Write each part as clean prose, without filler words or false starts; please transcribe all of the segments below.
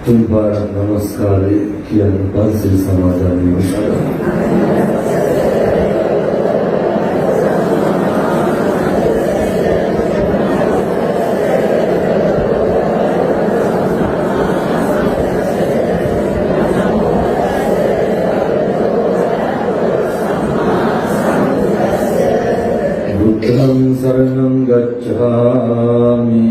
तुम्हारा नमस्कार किया पंसिल समाचार नमस्कार बुद्धं शरणं गच्छामि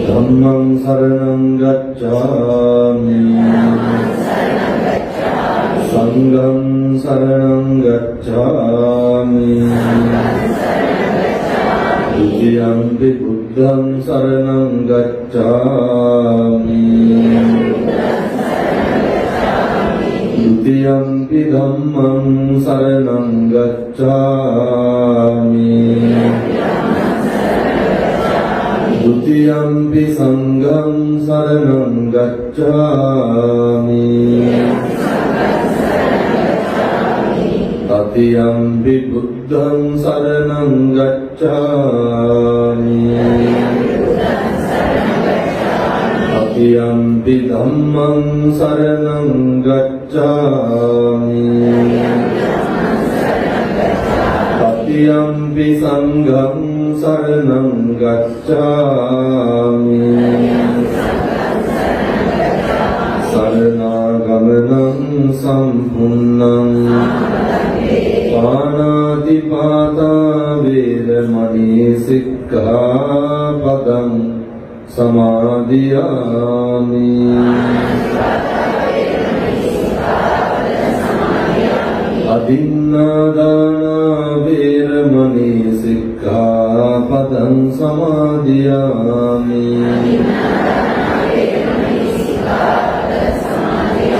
धम्मं शरणं गच्छामि संघं शरणं गच्छामि द्वितीयंपि बुद्धं शरणं गच्छामि द्वितीयंपि धम्मं शरणं गच्छामि द्वितीयंपि संघं शरणं गच्छामि तृतीयंपि बुद्धं शरणं गच्छामि तृतीयंपि धम्मं शरणं गच्छामि तृतीयंपि संघं शरणं गच्छामि शरणागमनं सम्पूर्णं पाणातिपाता वेरमणि सिक्खापदं समादियामि अदिन्नादाना वेरमणि सिक्खापदं समादियामि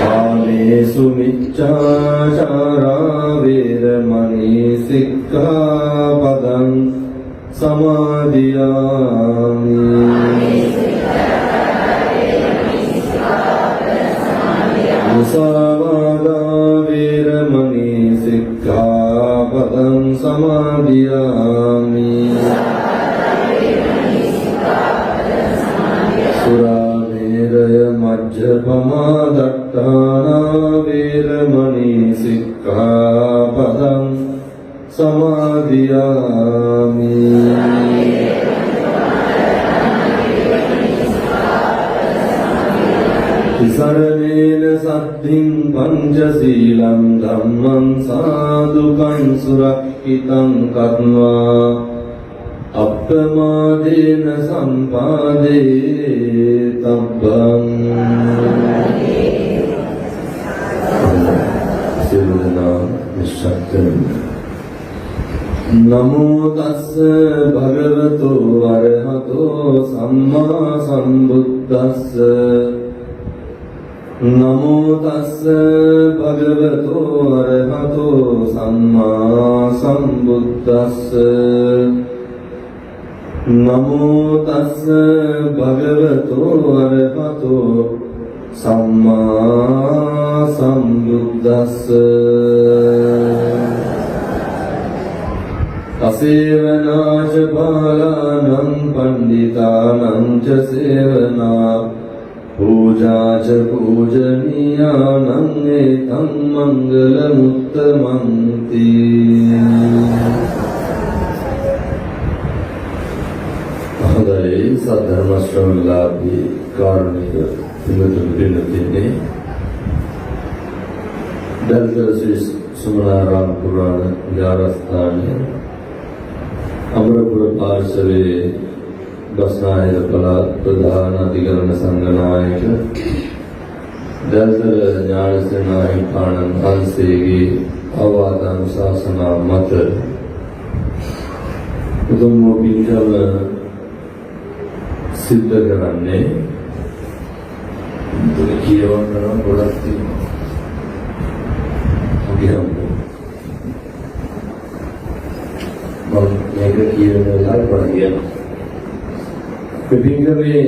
कामेषु मिच्छाचारा वेरमणि सिक्खापदं समादियामि मुसावादा वेरमणि सिक्खापदं समादियामि सुरामेरय मज्जपमादट्टाना वेरमणि सिक्खापदं समादियामि शरणेन सद्धिं पञ्चशीलं धम्मं साधुकं सुरक्षितं कृत्वा अप्रमादेन सम्पादेतव्यम् नमो तस्स भगवतो अरहतो सम्मा सम्बुद्धस्स नमो तस्स भगवतो अरहतो सम्मा सम्बुद्धस्स नमो तस्स भगवतो अरहतो सम्मा सम्बुद्धस्स असेवनाच बालानां पण्डितानां च सेवना पूजा च पूजनीयानां एतं मङ्गलमुत्तमन्ति महोदय सद्धर्म श्रवणलाभी कारुणिक पिंगतुल्पिनतिने दलकर श्री सुमनाराम पुराण 11 स्थाने अमरपुर पार्श्वे बसनायक प्रधान अधिकरण संघ नायक दलतर ඥානසේනායි පාණන් වහන්සේගේ අවවාදානුශාසනා මත උතුම් පින්කම සිද්ධ කරන්නේ කියවන්න ගොඩක් තියෙනවා. මම මේක කියන වෙලාවට කියනවා. පින්කමේ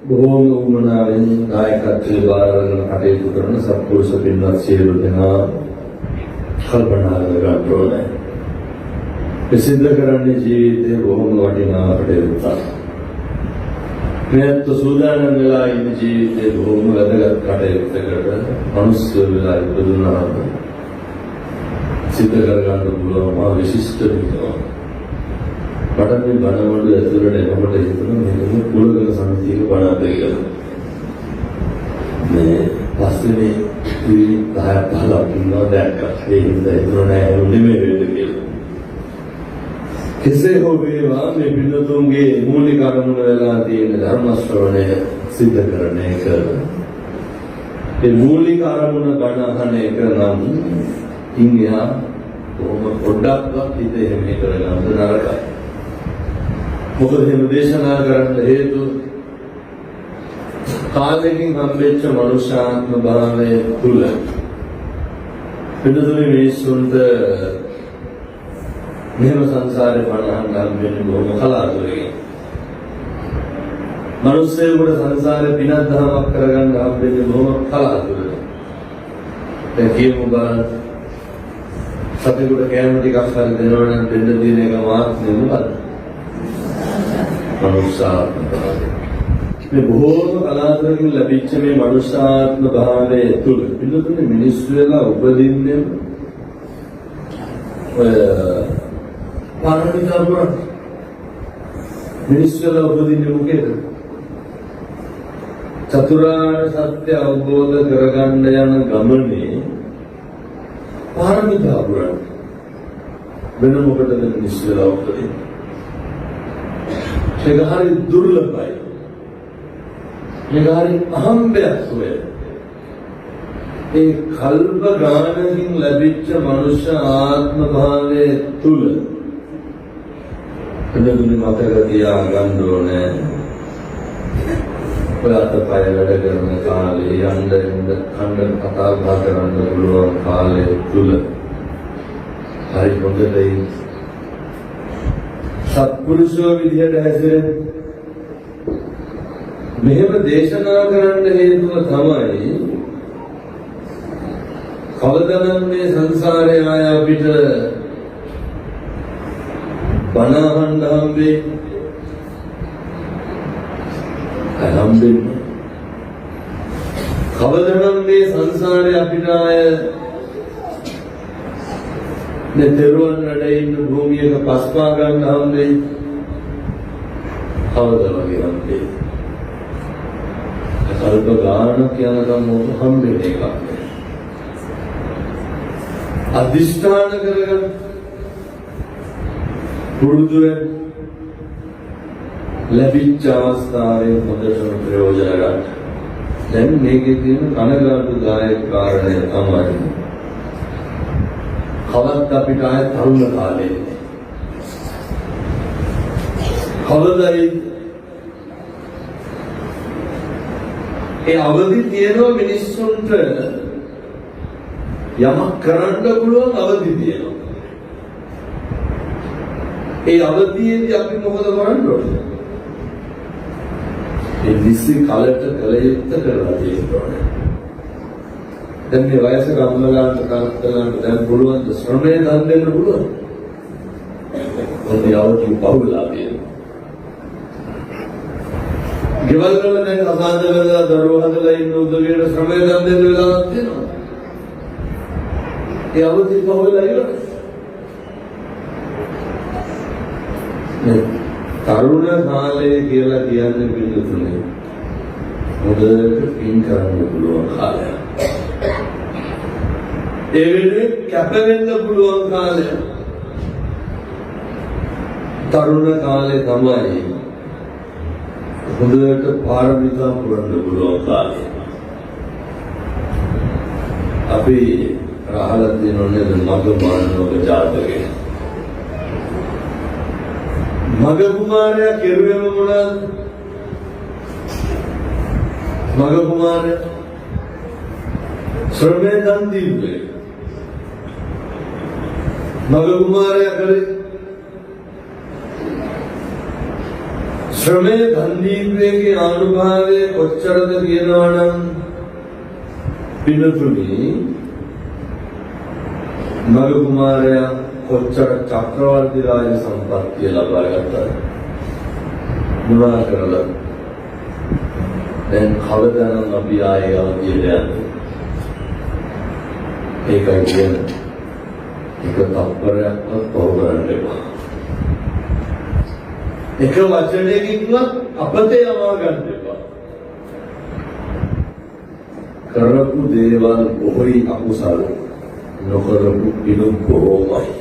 බොහෝම උමනාවෙන් නායකත්වයේ බාර අරගෙන කටයුතු කරන සත්පුරුෂ පින්වත් සියලු දෙනා කල්පනා කරගන්න ඕනේ. සිද්ධ කරන්නේ ජීවිතේ බොහොම වටිනා කටයුත්තක්. මේත් සූදානම් වෙලා ඉන්න ජීවිතේ බොහොම වැදගත් කටයුත්තකට මනුස්ස වෙලා ඉපදුනා සිද්ධ කරගන්න පුළුවන් මා විශිෂ්ට විදිහට. මට මේ බණවල ඇතුළට එනකොට හිතුණා මේක කුලගල සමිතියක බණක් කියලා. මේ පස්සේ මේ 10-15ක් ඉන්නවා දැක්කා. ඒ හින්දා හිතුණා නෑ උන්නේ මේ වෙන්න කියලා. කෙසේ හෝ වේවා මේ බිඳුතුන්ගේ මූලික අරමුණ වෙලා තියෙන ධර්ම ශ්‍රවණය සිද්ධ කරන එක. ඒ මූලික අරමුණ බණ අහන එක නම් ඉන්දියා කොහොම පොඩ්ඩක්වත් හිතේ මේ කරගන්න නරකයි. මොකද එහෙම දේශනා කරන්න හේතු කාලෙකින් හම්බෙච්ච මනුෂ්‍යාත්ම භාවය තුල පිටුතුනේ මිනිස්සුන්ට මෙහෙම සංසාරේ පණහන් හම්බෙන්නේ බොහොම කලාතුරකින්. මනුස්සයෙකුට සංසාරේ පිනක් දහමක් කරගන්න හම්බෙන්නේ බොහොම කලාතුරකින්. දැන් කියමු බලන්න සතෙකුට කෑම ටිකක් හරි දෙනවා නම් දෙන්න දින එක මාත් නෙමෙයි. මනුෂ්‍යාත්ම භාවය. මේ බොහෝම කලාතුරකින් ලැබිච්ච මේ මනුෂ්‍යාත්ම භාවයේ තුල පිළිතුරේ මිනිස්සු වෙලා උපදින්නේ ඔය පාරමිතා පුරන මිනිස්සු වෙලා උපදින්නේ මොකේද? චතුරාර්ය සත්‍ය අවබෝධ කරගන්න යන ගමනේ පාරමිතා පුරන වෙන මොකටද මිනිස්සු වෙලා උපදින්නේ? ඒක හරි දුර්ලභයි. මේක හරි අහම්බයක් සොය. ඒ කල්ප ගානකින් ලැබිච්ච මනුෂ්‍ය ආත්ම භාවයේ තුල එදදුනේ මතක තියාගන්න ඕනේ. ඔයාට පය වැඩ කරන කාලේ යන්න කන්න කතා බහ කරන්න පුළුවන් කාලේ තුල හරි හොඳයි. සත්පුරුෂෝ විදියට හැසිරෙන්න මෙහෙම දේශනා කරන්න හේතුව තමයි කවදානම් මේ සංසාරේ ආය අපිට බණ අහන්න හම්බෙන්නේ කවදානම් මේ සංසාරේ අපිට ආය දෙතරුවන් රටේ ඉන්න භූමියක පස්පා ගන්න හම්බෙයි කවදා වගේ හම්බෙයි කල්ප ගානක් යනකම් මොකද හම්බෙන්නේ එකක් අදිෂ්ඨාන කරගන්න පුරුදුවෙන් ලැබිච්ච අවස්ථාවේ හොඳටම ප්‍රයෝජන ගන්න. දැන් මේකේ තියෙන කනගාටුදායක කාරණය තමයි කවදත් අපිට ආය තරුණ කාලේ කවදයි ඒ අවදි තියෙනවා මිනිස්සුන්ට යමක් කරන්න පුළුවන් අවදි තියෙනවා. ඒ අවදියේදී අපි මොකද කරන්න ඕනේ? ඒ නිසි කාලයට කල යුත්තේ කරලා තියෙනවා. දැන් මේ වයසක අම්මලාට තාත්තලාට දැන් පුළුවන් ශ්‍රමය දන් දෙන්න පුළුවන්. මොකද යවකින් පහුලා තියෙනවා. ගෙවල් වල දැන් අසාධ වෙලා දරුවෝ හදලා ඉන්න උදවියට ශ්‍රමය දන් දෙන්න වෙලාවක් තියෙනවා. ඒ අවදි පහුලා ඉවරයි. තරුණ කාලය කියලා කියන්නේ පිළිතුරේ හොඳට පින් කරන්න පුළුවන් කාලය. ඒ වෙනුවෙන් කැප වෙන්න පුළුවන් කාලය. තරුණ කාලේ තමයි හොඳට පාරමිතා පුරන්න පුළුවන් කාලය. අපි රහලත් දිනෝනේ මග මානවක ජාතකේ. මග කුමාරයා කෙරුවේම මොනවද? මග කුමාරයා ශ්‍රමය දන් දීපේ. මග කුමාරයා කරේ ශ්‍රමයේ ධන්දීපයේ ආනුභාවයේ කොච්චරද කියනවා නම් පින්නතුනි නල කුමාරයා කොච්චර චක්‍රවර්ති රාජ සම්පත්තිය ලබා ගත්තද මොනවා කරලා දැන් කවදානම් අපි ආයේ අවදියට යන්නේ ඒකයි කියන්නේ එක තත්පරයක්වත් පව කරන්න එපා එක වචනයකින්වත් අපතේ යවා ගන්න එපා කරපු දේවල් බොහෝයි අකුසල නොකරපු පිනුම් බොහෝමයි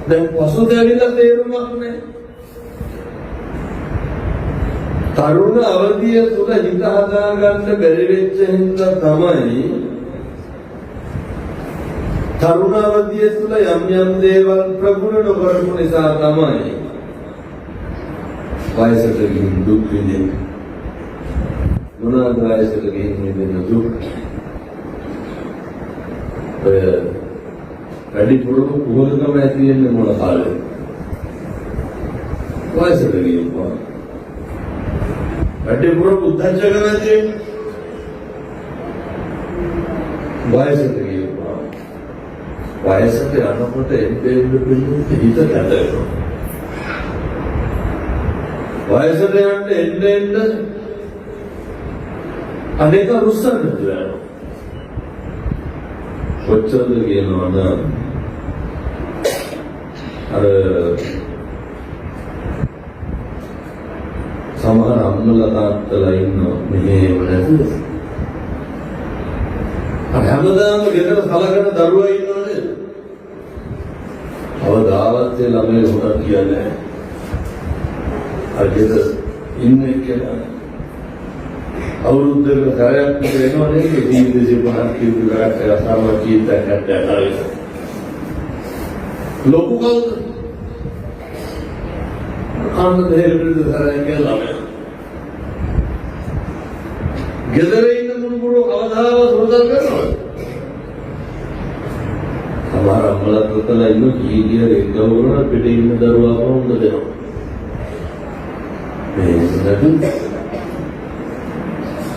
දැන් පසුතැවිලා තේරුමක් නැහැ තරුණ අවධිය තුල හිත හදාගන්න බැරි වෙච්ච හින්දා තමයි තරුණ අවධිය තුල යම් දේවල් ප්‍රගුණ නොකරපු නිසා තමයි වයසට ගිහින් දුක් විඳින්නේ මොනවාද වයසට ගිහින් විඳින දුක් වැඩිපුර කුහකකම ඇති වෙන්නේ මොන කාලෙද වයසට ගිහින් වැඩිපුර බුද්ධච්චකම ඇති වෙන්නේ වයසට ගිහින් වයසට යනකොට එන්නේ හිත ගැටෙනවා වයසට එන්න අනේක රුස්සන්න දුවනවා කොච්චරද කියනවා නම් අර සමහර අම්මලා තාත්තලා ඉන්නවා මෙහෙම නැතුව අර හැමදාම ගෙදර සලකන දරුවා ඉන්නවනේ අවදාවත් ඒ ළමයි හොරක් කියන්නේ අර ගෙදර ඉන්නේ කියලා අවුරුද්දකට කාර්යයක් වෙනවා නේද ජීවිතේ ජීවහන් කියුවා කරලා සාම කීතකට ආවිත ලොකු කවුද අන්න දෙහෙලට තරයි කියලා ගෙදර ඉන්න මුණුපුර කවදාවත් හොරදල් කරනවද සමහර අම්මලා පුතලා ඉන්න කීකිය රෙද්දව කරන පිටේ ඉන්න දරුවා වුණ දෙනවා මේ නැතු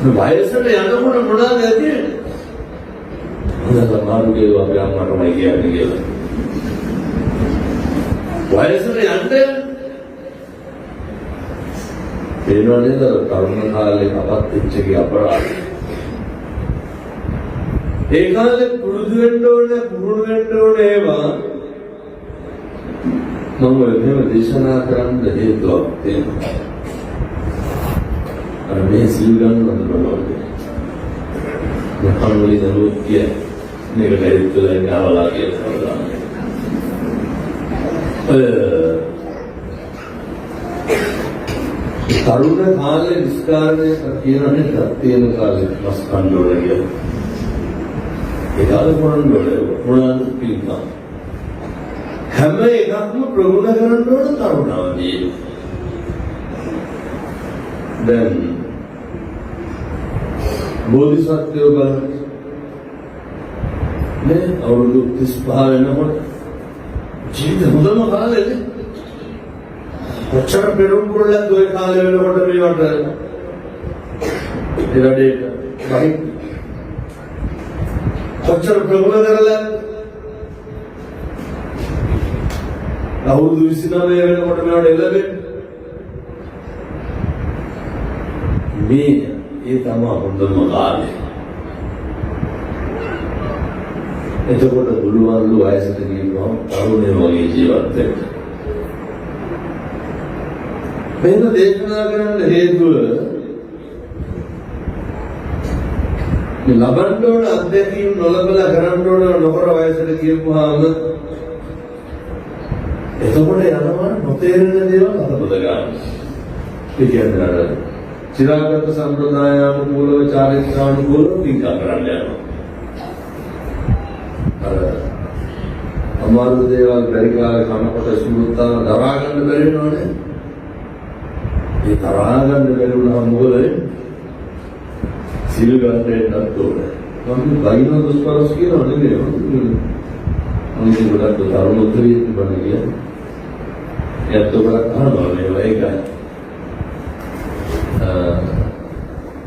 වයසට යනකොට මොනවාද ඇති වෙන්නේ මාරු කියව අපි අම්මටමයි කියන්නේ කියලා වයසට යන්න ඒනවා නේද තරුණ කාලේ අපත් එච්චගේ අපරාධ ඒ කාලේ පුරුදු වෙන්න ඕනේ ඒවා මම එහෙම දේශනා කරන්න හේතුවක් තියෙනවා අර මේ සිල් ගන්නවද බලන්න මහණුලි දරුවෝ කිය මේක දෙවිතුලා ගාවලා කියලා තරුණ කාලේ විස්කාරණය කියනනේ සත්‍යන කාලේ මස් කණ්ඩෝල කියලා. ඒ කාලේ මොනවාද පිළිගන්න. හැම එකක්ම ප්‍රගුණ කරන්න ඕන තරුණවදී. දැන් බෝධිසත්වයෝ බලන්න නේ අවුරුදු 35 වෙනකොට ජීවිත හොඳම කාලෙනේ කොච්චර පෙරම් පුරලත් ඔය කාලේ වෙනකොට මේවට ඒ වැඩේට බයි කොච්චර ප්‍රගුණ කරලා අවුරුදු 29 වෙනකොට මේවට එළවෙන්නේ මේ ඒ තමයි හොඳම කාලේ එතකොට බුලුවන්ලු වයසට ගියම තරුණේ වගේ ජීවත් වෙන්න මේක දේශනා කරන්න හේතුව මේ ලබන්න ඕන අත්දැකීම් නොලබලා කරන්න ඕන නොකර වයසට ගියපුවාම එතකොට යනවා නොතේරෙන දේවල් අතපොත ගන්න. ඒ කියන්නේ අර චිරාගත සම්ප්‍රදායානුකූලව චාරිත්‍රානුකූලව පින්කම් කරන්න යනවා. අර අමාරු දේවල් බැරි කාලේ කනකොට සුමුත්තා දරා ගන්න බැරි වෙනවනේ. ඒ තරහා ගන්න බැරි වුණාම මොකද වෙන්නේ? සිල් ගන්නට ඕනේ. මම වයින් දුස්පරස් කියනවා නෙමෙයි. මම ගොඩක් තරුණ උත්තරීය තිබුණා කියලා. එතකොට අහනවා මේවා ඒකයි.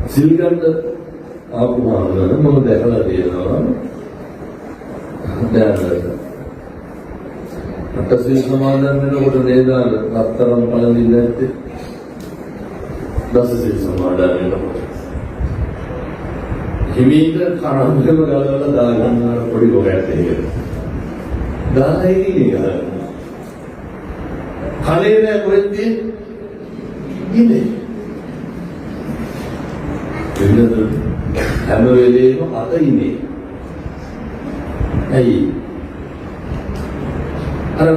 සිල් ගන්න ආපුහම මම දැකලා තියෙනවා. දැන් අටසිල් සමාදන් වෙනකොට නේද රත්තරන් පළඳින්න නැත්තේ? දසසිල් සමාදන් වෙනකොට. හිමීට කරාමකම ගලවලා දාගන්න පොඩි කොටයක් ඒක. දාලා ඉන්නේ. කලේ නෑ කොහෙද ඉන්නේ? එන්නද හැම වෙලේම අත ඉන්නේ. ඇයි? අර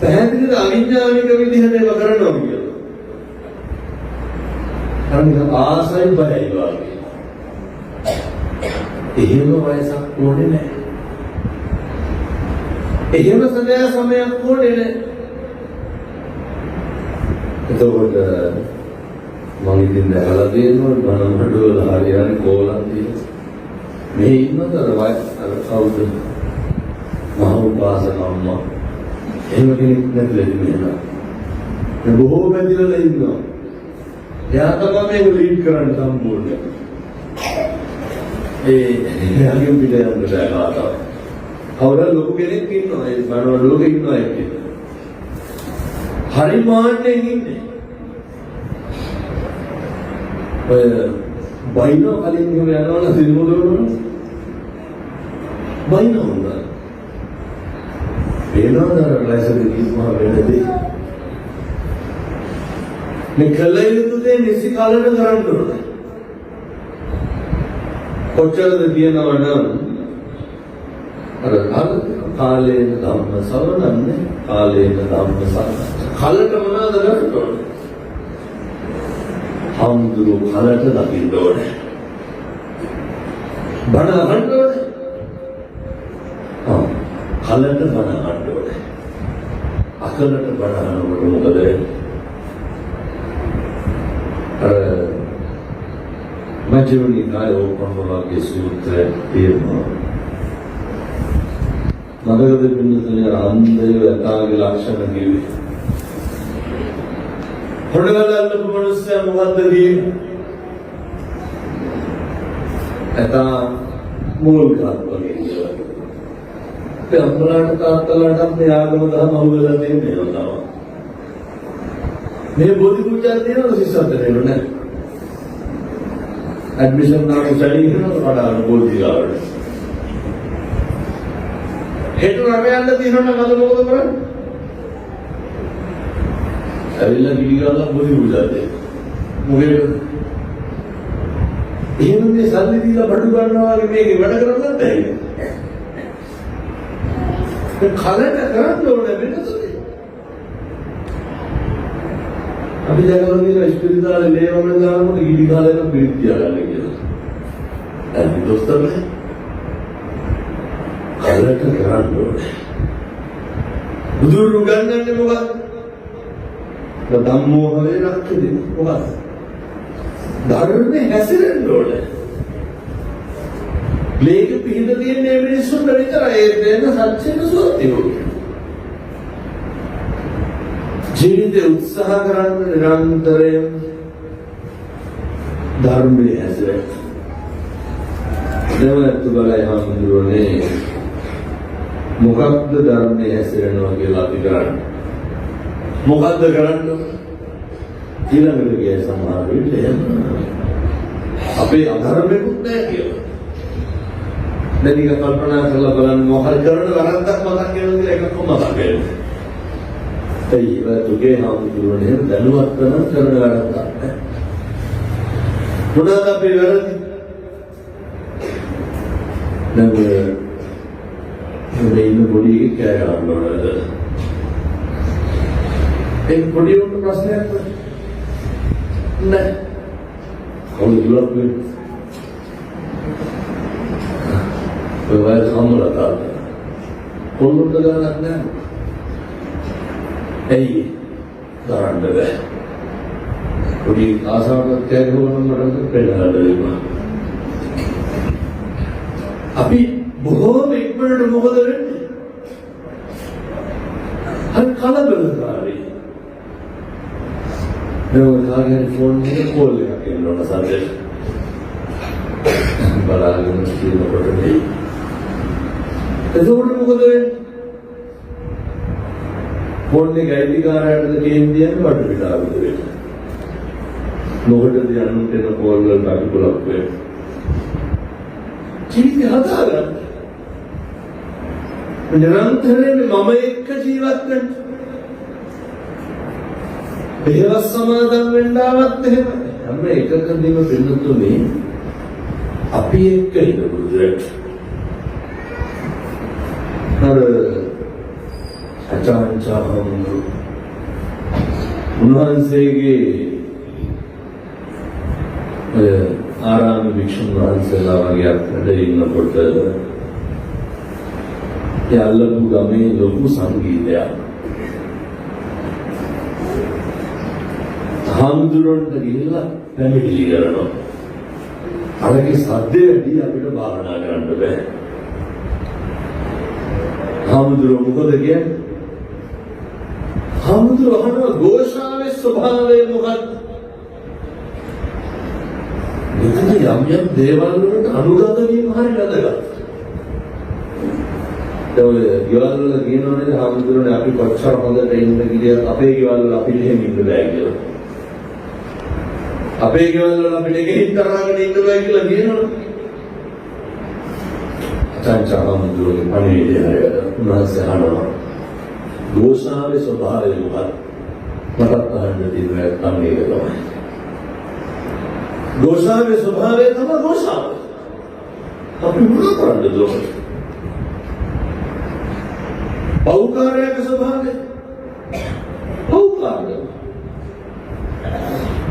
පැහැදිලිව අවිඥානික විදිහට ඒක කරනවා කියලා. අර ආසයි බයයි වගේ. එහෙම වයසක් ඕනේ නැහැ. එහෙම සදා සමයක් ඕනේ නැහැ. එතකොට මම ඉතින් දැකලා තියෙනවා මම හඩුවල හරියන්නේ කෝලම් තියෙනවා. මේ ඉන්නතර වයස අර කවුද? මහ උපාසක අම්මා. එහෙම කෙනෙක් නැතිලද මෙහෙම. මේ බොහෝ බැඳිලා ඉන්නවා. එයා තමයි මේක ලීඩ් කරන්න සම්පූර්ණ. එයාගේ පිට යන්න බෑ. කවුරුහරි ලොකු කෙනෙක් ඉන්නවා. ඒ මනෝ ලෝකෙ ඉන්නවා එක්ක. හරි මාන්නේ ඉන්නේ. ඔය බයිනෝ කලින් ගිහම යනවනේ සිල්මුදවන. බයිනෝ උනා. වෙනවද ලයිසර් කිව්වා වෙනදී. මේ කලින් යුතුනේ නිසි කාලෙට කරන්න ඕනේ. කොච්චරද කියනවා නම් අර කාලේන ධම්ම සවනන්නේ කාලේන ධම්ම සවන කලට මොනවද කරන්න ඕනේ? හම්දුරු කලට දකින්න ඕනේ. බණ අහන්න ඕනේ. කලට බණ අහන්න ඕනේ. අකලට බණ අහනකොට මොකද වෙන්නේ? මජ්ක්‍ධිම නිකායේ සූත්‍රය තියෙනවා. මගධ පින්නතුනේ අන්ධය යථාගේ ලක්ෂණ කිව්වේ. හොඩගලල්ලපු මිනිස්සයා මොකද්ද කියන්නේ? එතා මූල කාර්යය කියලා. ඒ අම්මලාට තාත්තලාට මේ ආගම දහම අවුලලා තියෙන්නේ නේද? මේ බෝධි පූජා තියෙනවද සිස්සන්තරේ නෑ? ඇඩ්මිෂන් නාම ස්ටඩි කරනවා වඩාන බෝධි ගාවට. හෙට රැවැන්න තියෙනවනම් අද මොකද කරන්නේ? ඇවිල්ලා ගිහිගාලා බෝධි පූජා දෙන්න. මොකේද? එහෙම මේ සල්ලි දීලා බඩු ගන්නවා වගේ මේකේ වැඩ කරන්නත් බැහැ. ඒ කලට කරන්න ඕනේ වෙනසද? අපි දැකලා තියෙන ඉස්පිරිතාලේ ලේවමෙන් දානකොට ගිහි කාලේක පිළිත් තියාගන්න කියලා. ඇයි දොස්තරනේ? කලට කරන්න ඕනේ. බුදුරු ගන්නන්නේ මොකක්ද? ධම්මෝ හවේ රක්කේ මොකක්ද? ධර්මයේ හැසිරෙන්න ඕනේ. මේක පිළිද තියෙන්නේ මිනිස්සුන්ට විතරයි. ඒ දෙන්න සත්‍යෙක සෝතියෝ. ජීවිතේ උත්සාහ කරන්න නිරන්තරයෙන් ධර්මයේ හැසිරෙන්න. දෙවනත් බලයි හඳුරන්නේ මොකක්ද ධර්මයේ හැසිරෙනවා කියලා අපි කරන්නේ. මොකද්ද කරන්නේ? ඊළඟට ගිය සමහර විට අපේ අධර්මෙකුත් නැහැ කියලා. දැන් ඊක කල්පනා කරලා බලන්න මොකද කරන වරද්දක් මතක් වෙනවා කියලා එකක් මතක් වෙනවා. ඒ වතුගේ හඳුරන්නේ දැනුවත් කරන කරන වරද්දක් නැහැ. මොනවාද අපේ වැරදි? දැන් මේ ඉන්න පොඩි කෑ ගන්නවද? ඒ පොඩි උන්ට ප්‍රශ්නයක් නැහැ. කොහොමද ජීවත් වෙන්නේ? ඔය වයස හම්බුලා තාත්තා. කොල්ලොත් ගන්නත් නැහැ. ඇයි? තරන්න බෑ. පොඩි ආසාවක් කෑගහුවම මට පෙන්නලා දෙන්න. අපි බොහෝම ඉක්මනට මොකද වෙන්නේ? හරි කලබලකාරී. मैं කාගේ ෆෝන් එකේ කෝල් එකක් එනවා සද්දේ. බලාගෙන ඉන්නකොට මේ එතකොට මොකද වෙන්නේ? ෆෝන් එක අයිතිකාරයාටද කියන්නේ වට පිටාවුද වෙන්නේ. මොකටද යනුත් එන කෝල් වලට අපි බලක් වෙන්නේ. ජීවිතය හදාගන්න. නිරන්තරයෙන් මම එක්ක ජීවත් වෙන්න. එහෙවස් සමාදම් වෙන්නවත් එහෙමයි. හැම එකකදීම පින්නතුනේ අපි එක්ක ඉඳපු දෙයක්. අර අචාන්චාම් උන්වහන්සේගේ ආරාම භික්ෂුන් වහන්සේලා වගේ අතර ඉන්නකොට යාළුවෝ ගමේ ලොකු සංගීතයක් හාමුදුරන්ට ගිහිල්ලා පැමිණිලි කරනවා. අරගේ සද්දේ වැඩි අපිට භාවනා කරන්න බෑ. හාමුදුරුවෝ මොකද කියන්නේ? හාමුදුරුවෝ අහනවා ഘോഷාවේ ස්වභාවය මොකක්ද? මෙතන යම් දේවල් වලට අනුගත වීම හරි වැදගත්. ඒ ගෙවල් වල කියනවනේ හාමුදුරුවනේ අපි කොච්චර හොඳට ඉන්න කියලා අපේ ගෙවල් වල අපිට එහෙම ඉන්න බෑ කියලා. අපේ ගෙවල් වල අපිට ගෙහින් තරහගෙන ඉන්න බෑ කියලා කියනවනේ. අචාන්චාහාමුදුරුවනේ පණිවිඩය හරියට උන්වහන්සේ අහනවා. ഘോഷාවේ ස්වභාවය මොකක්ද? මටත් අහන්න තියෙනවා තමයි ඒක තමයි. ഘോഷාවේ ස්වභාවය තමයි ഘോഷාව. අපි මොකද කරන්නේ? පෞකාරයේ ස්වභාවය පෞකාරය.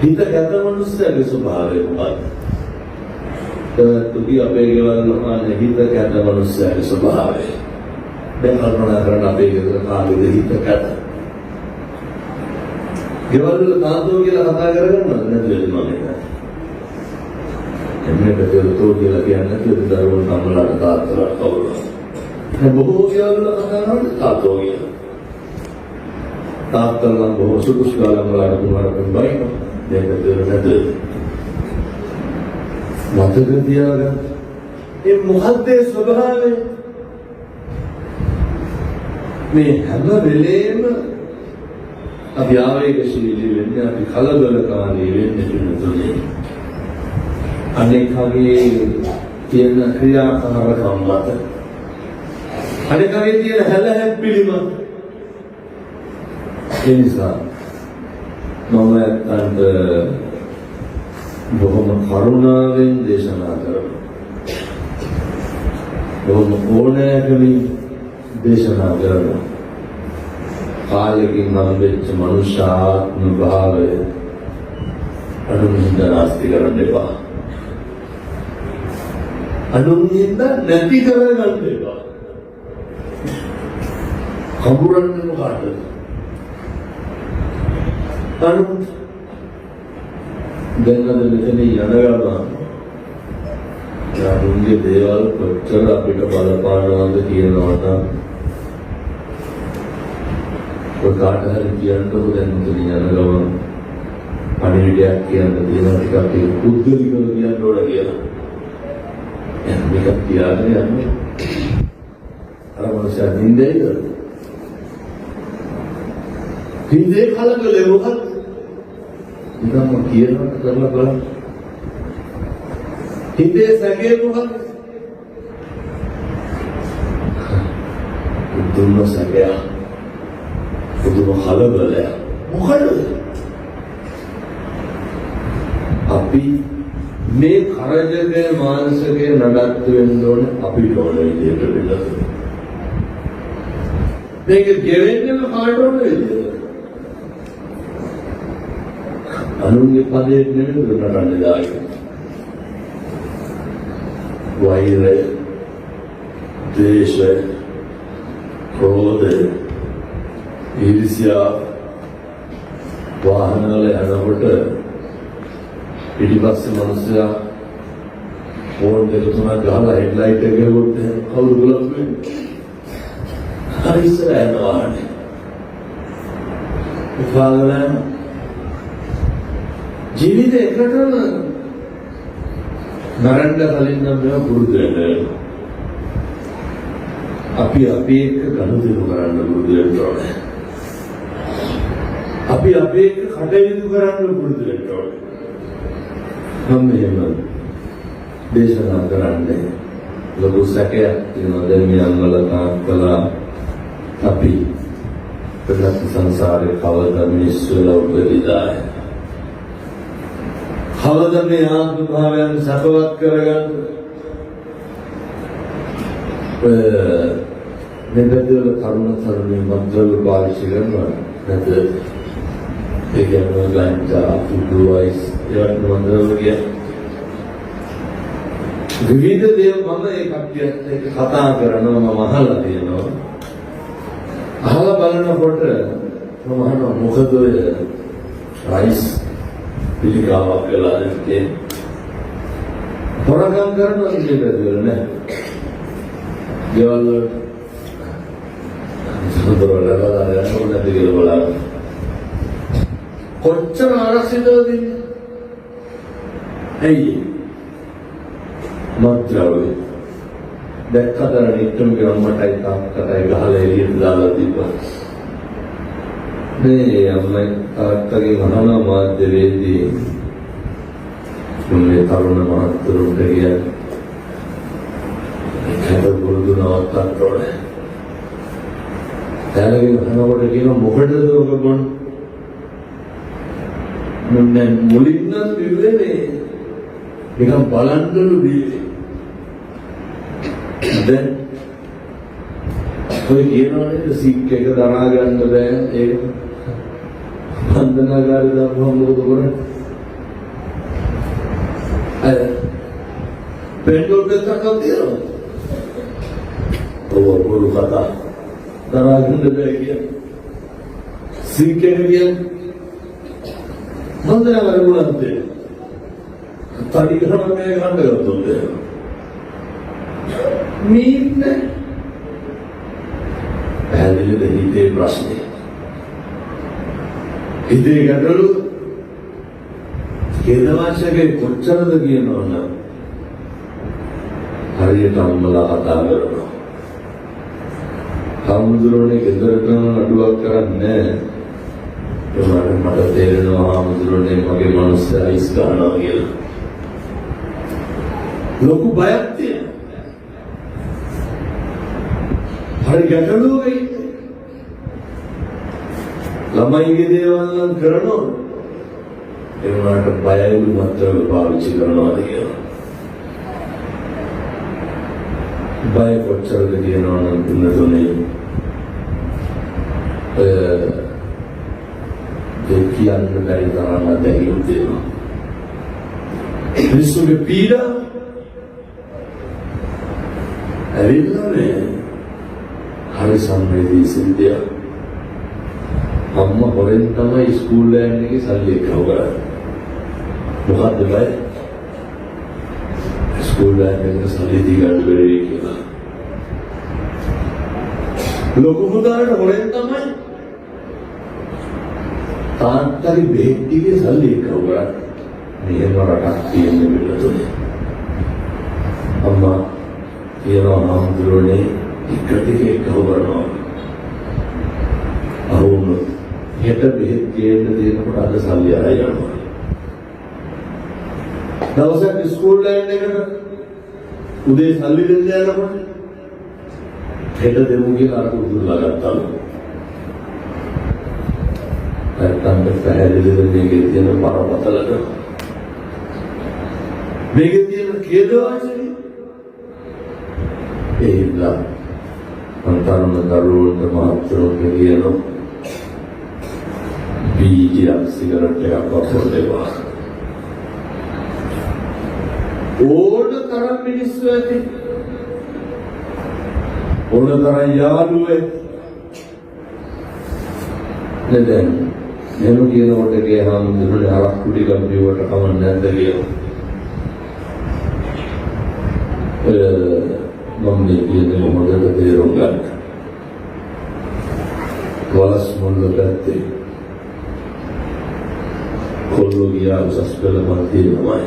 හිත ගැත මනුස්සයගේ ස්වභාවය මොකක්ද? තුගී අපේ ගෙවල් වල හිත ගැත මනුස්සයගේ ස්වභාවය. දැන් කල්පනා කරන අපේ ගෙදර කාලෙද හිත ගැත. ගෙවල් වල තාත්තෝ කියලා කතා කරගන්නවද නැද්ද මම? එන්නේ බෙදතෝ කියලා කියන්නේ දරුවෝ නම්ලාට තාත්තලාට කවුරුද? දැන් බොහෝ ගෙවල් වල කතා කරන්නේ තාත්තෝ කියලා. තාත්තලා බොහෝ සුදුසු කාලම් වල දුරකට බයින දෙක දෙක මතක තියාගන්න. මේ මොහොතේ ස්වභාවය මේ හැම වෙලේම අපි ආවේගශීලී වෙන්නේ අපි කලබලකාරී වෙන්නේ තුනේ. අනේකගේ තියෙන ක්‍රියාකාරකම් මත අනේකගේ තියෙන හැලහැප්පිලිම ඒ නිසා මම අන්ත බොහොම කරුණාවෙන් දේශනා කරනවා. බොහොම ඕනෑකමින් දේශනා කරනවා. කාලෙකින් හම්බෙච්ච මනුෂ්‍යාත්ම භාවය අනුමින්ද නාස්ති කරන්න එපා. අනුමින්ද නැති කරගන්න එපා. කවුරුන්ද මොකටද? දැන් අද මෙතන යනගම යාළුන්ගේ දේවල් කොච්චර අපිට බලපානවද කියනවා නම් ඔය කාට හරි කියන්නකො දැන් මෙතන යනගම පණිවිඩයක් කියන්න තියෙනවා ටිකක් ඒක පුදුලිකව කියන්න ඕන කියලා. එහෙනම් මේක කියාගෙන යන්නේ අර මොනසාර නින්දේද? නින්දේ කලකලේ මොකක්ද? නිකම්ම කියනකට කරලා බලන්න. හිතේ සැකේ මොකක්ද? පුදුම සැකයක්. පුදුම කලබලයක්. මොකද? අපි මේ කරජගේ මානසිකේ නඩත්තු වෙන්න ඕනේ අපිට ඕන විදිහට වෙන්න. මේක ගෙවෙන්නේ කාට ඕන විදිහට. අනුන්ගේ පදේ නෙමෙයි දුන්නට දාන්නේ. වෛරය, ද්වේෂය, ක්‍රෝධය, ඊර්ෂ්‍යා වාහනවල යනකොට පිටිපස්සේ මිනිස්සයා ෆෝන් දෙක තුනක් ගහලා හෙඩ්ලයිට් එක ගලවුවොත් කවුරු ගලවුම් වෙන්නේ? හරි ඉස්සර යනවා නේ. ජීවිතේ එකටම නරන්න කලින් නම් මේවා පුරුදු වෙන්න. අපි එක්ක ගනුදෙනු කරන්න පුරුදු වෙන්න ඕනේ. අපි එක්ක කටයුතු කරන්න පුරුදු වෙන්න ඕනේ. මම එහෙම දේශනා කරන්නේ ලොකු සැකයක් තියෙනවා දැන් මේ අම්මලා තාත්තලා අපි ප්‍රගත සංසාරේ කවදා මිනිස්සු වෙලා උපදිනාය. කවදා මේ ආත්ම භාවයන් සකවත් කරගන්න මේ බෙදවල තරුණී මන්ත්‍රවල පාවිච්චි කරනවා නැත්නම් ඒ කියන්නේ ගාන්ජා ෆුඩ්වයිස් ඒවට මන්ත්‍රවල විවිධ දේවල් මම ඒ කට්ටියත් එක්ක කතා කරනවා මම අහලා තියෙනවා. අහලා බලනකොට මම අහනවා මොකද ඔය රයිස් පිළිකාවක් වෙලා ඉන්නේ. හොරගම් කරනවා කියලාද නෑ. ගෙවල් සුදුරවලා යනකොට දෙවිල බලන්න. කොච්චර ආරක්ෂිතවද ඉන්නේ? ඇයි? මත්ද්‍රව්‍ය දැක්කතර නිට්ටම ගම්මටයි තාත්තටයි ගහලා එළියට දාලා තිබ්බා. මේ අම්මයි තාත්තගේ මහාන මාධ්‍යවේදී මේ තරුණ මහත්තුරුන්ට කියන්නේ ඒක පුරුදු නවත්තන්න ඕනේ. දැනගෙන අහනකොට කියන මොකටද ඔබ බොන්? මුන්නේ මුලින්ම විවරේ නිකන් බලන්නලු දීලා දැන් ඔය කියනවනේ සික් එක දරා ගන්න බෑ ඒක බන්ධනාගාරේ දාපුවම මොකද කරන්නේ? අය පෙට්‍රෝල් පෙත්තක් තියෙනවා. ඔව් පොළු කතා දරා ගන්න බෑ කියන්නේ සික් එක කියන්නේ බන්ධනාගාරේ වුණත් තඩි ගහම මේ ගන්න ගත්තොත් මීන්නේ පැහැදිලිද හිතේ ප්‍රශ්නේ හිතේ ගැටලු කේදවාශකේ කොච්චරද කියනවනම් හරියට අම්මලා කතා කරනවා හාමුදුරනේ ගෙදරටම නඩුවක් කරන්නේ නැහැ මට තේරෙනවා හාමුදුරනේ මගේ මනස අයිස් ගන්නවා කියලා ලොකු බයක් තියෙනවා හරි ගැටලුවක ඉන්නේ. ළමයිගේ දේවල් නම් කරනවා. ඒ වුණාට බයයිලු මත්‍රව පාවිච්චි කරනවාද කියලා. බය කොච්චරද කියනවා නම් තුනේ කියන්න බැරි තරම් දැනුම් දෙනවා. මිනිස්සුගේ පීඩා ඇවිල්ලානේ හරි සංවේදී සිද්ධියක්. අම්මා හොරෙන් තමයි ස්කූල් යන්න එකේ සල්ලි එකව කරන්නේ. මොකද්ද බය? ස්කූල් යන්න සල්ලි දීගන්න බැරි කියලා. ලොකු මුදාට හොරෙන් තමයි තාත්තගේ බෙහෙත් ටිකේ සල්ලි එකව කරන්නේ. මෙහෙම රටක් තියෙන පිළිතුරේ. අම්මා කියනවා හාමුදුරනේ එකට එකව කරනවා. අහුම හෙට බෙහෙත් ගේන්න දෙනකොට අද සල්ලි අරයි යනවා. දවසක් ස්කූල් යන්න එකට උදේ සල්ලි දෙන්න යනකොට හෙට දෙමු කියලා අර උදුරලා ගත්තලු. නැත්තම් පැහැදිලිද මේකේ තියෙන බරපතලක මේකේ තියෙන කේදවාචනේ ඒලා අන්තරම දරුවන්ට මහත්තුරුන්ට කියනවා බීජයක් සිගරට් එකක් වපුරනවා ඕන තරම් මිනිස්සු ඇති ඕන තරම් යාළුවෝ නේද මෙහෙම කියනකොට ගියාම දුන්නේ අරක් කුටි කම්පියුටර් කවන්න නැද්ද කියලා මම මේ කියන්නේ මොකටද තේරුම් ගන්න. වලස් මුල්ල පැත්තේ කොල්ලෝ ගියා උසස් පෙළ පන්තියමයි.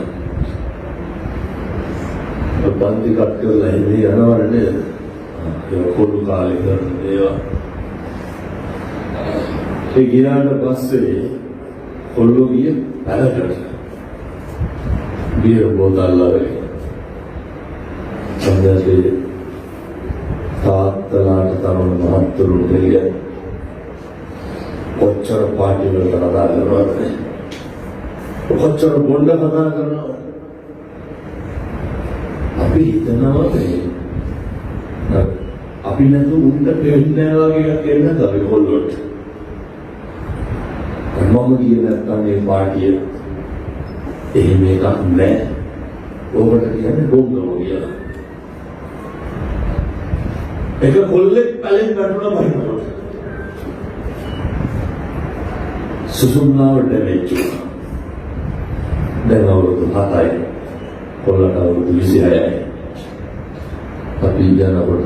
පන්ති කට් කරලා එන්නේ යනවනේ නේද? ඒ කොල්ලෝ කාලේ කරන ඒවා. ඒ ගියාට පස්සේ කොල්ලෝ ගිය පැලකට බියර් බෝතල් අරගෙන සම්දේ තාත්තලාට තරුණ මහත්තුරුන් දෙලිය කොච්චර පාටි වලට කතා කරනවද? කොච්චර බොණ්ඩ කතා කරනවද? අපි හිතනවා අපි නැතු උන්ට දෙන්නේ වගේ එකක් එන්නද අපි කොල්ලොත්. මම ගියේ නැත්නම් මේ පාටිය එහෙම එකක් නැහැ. ඕකට කියන්නේ බොම්බම කියලා. එක කොල්ලෙක් පැලෙන් වැටුණා බහිනකොට සුසුම්නාවට වෙච්චු. දැන් අවුරුදු 7යි. කොල්ලට අවුරුදු 26යි. අපි යනකොට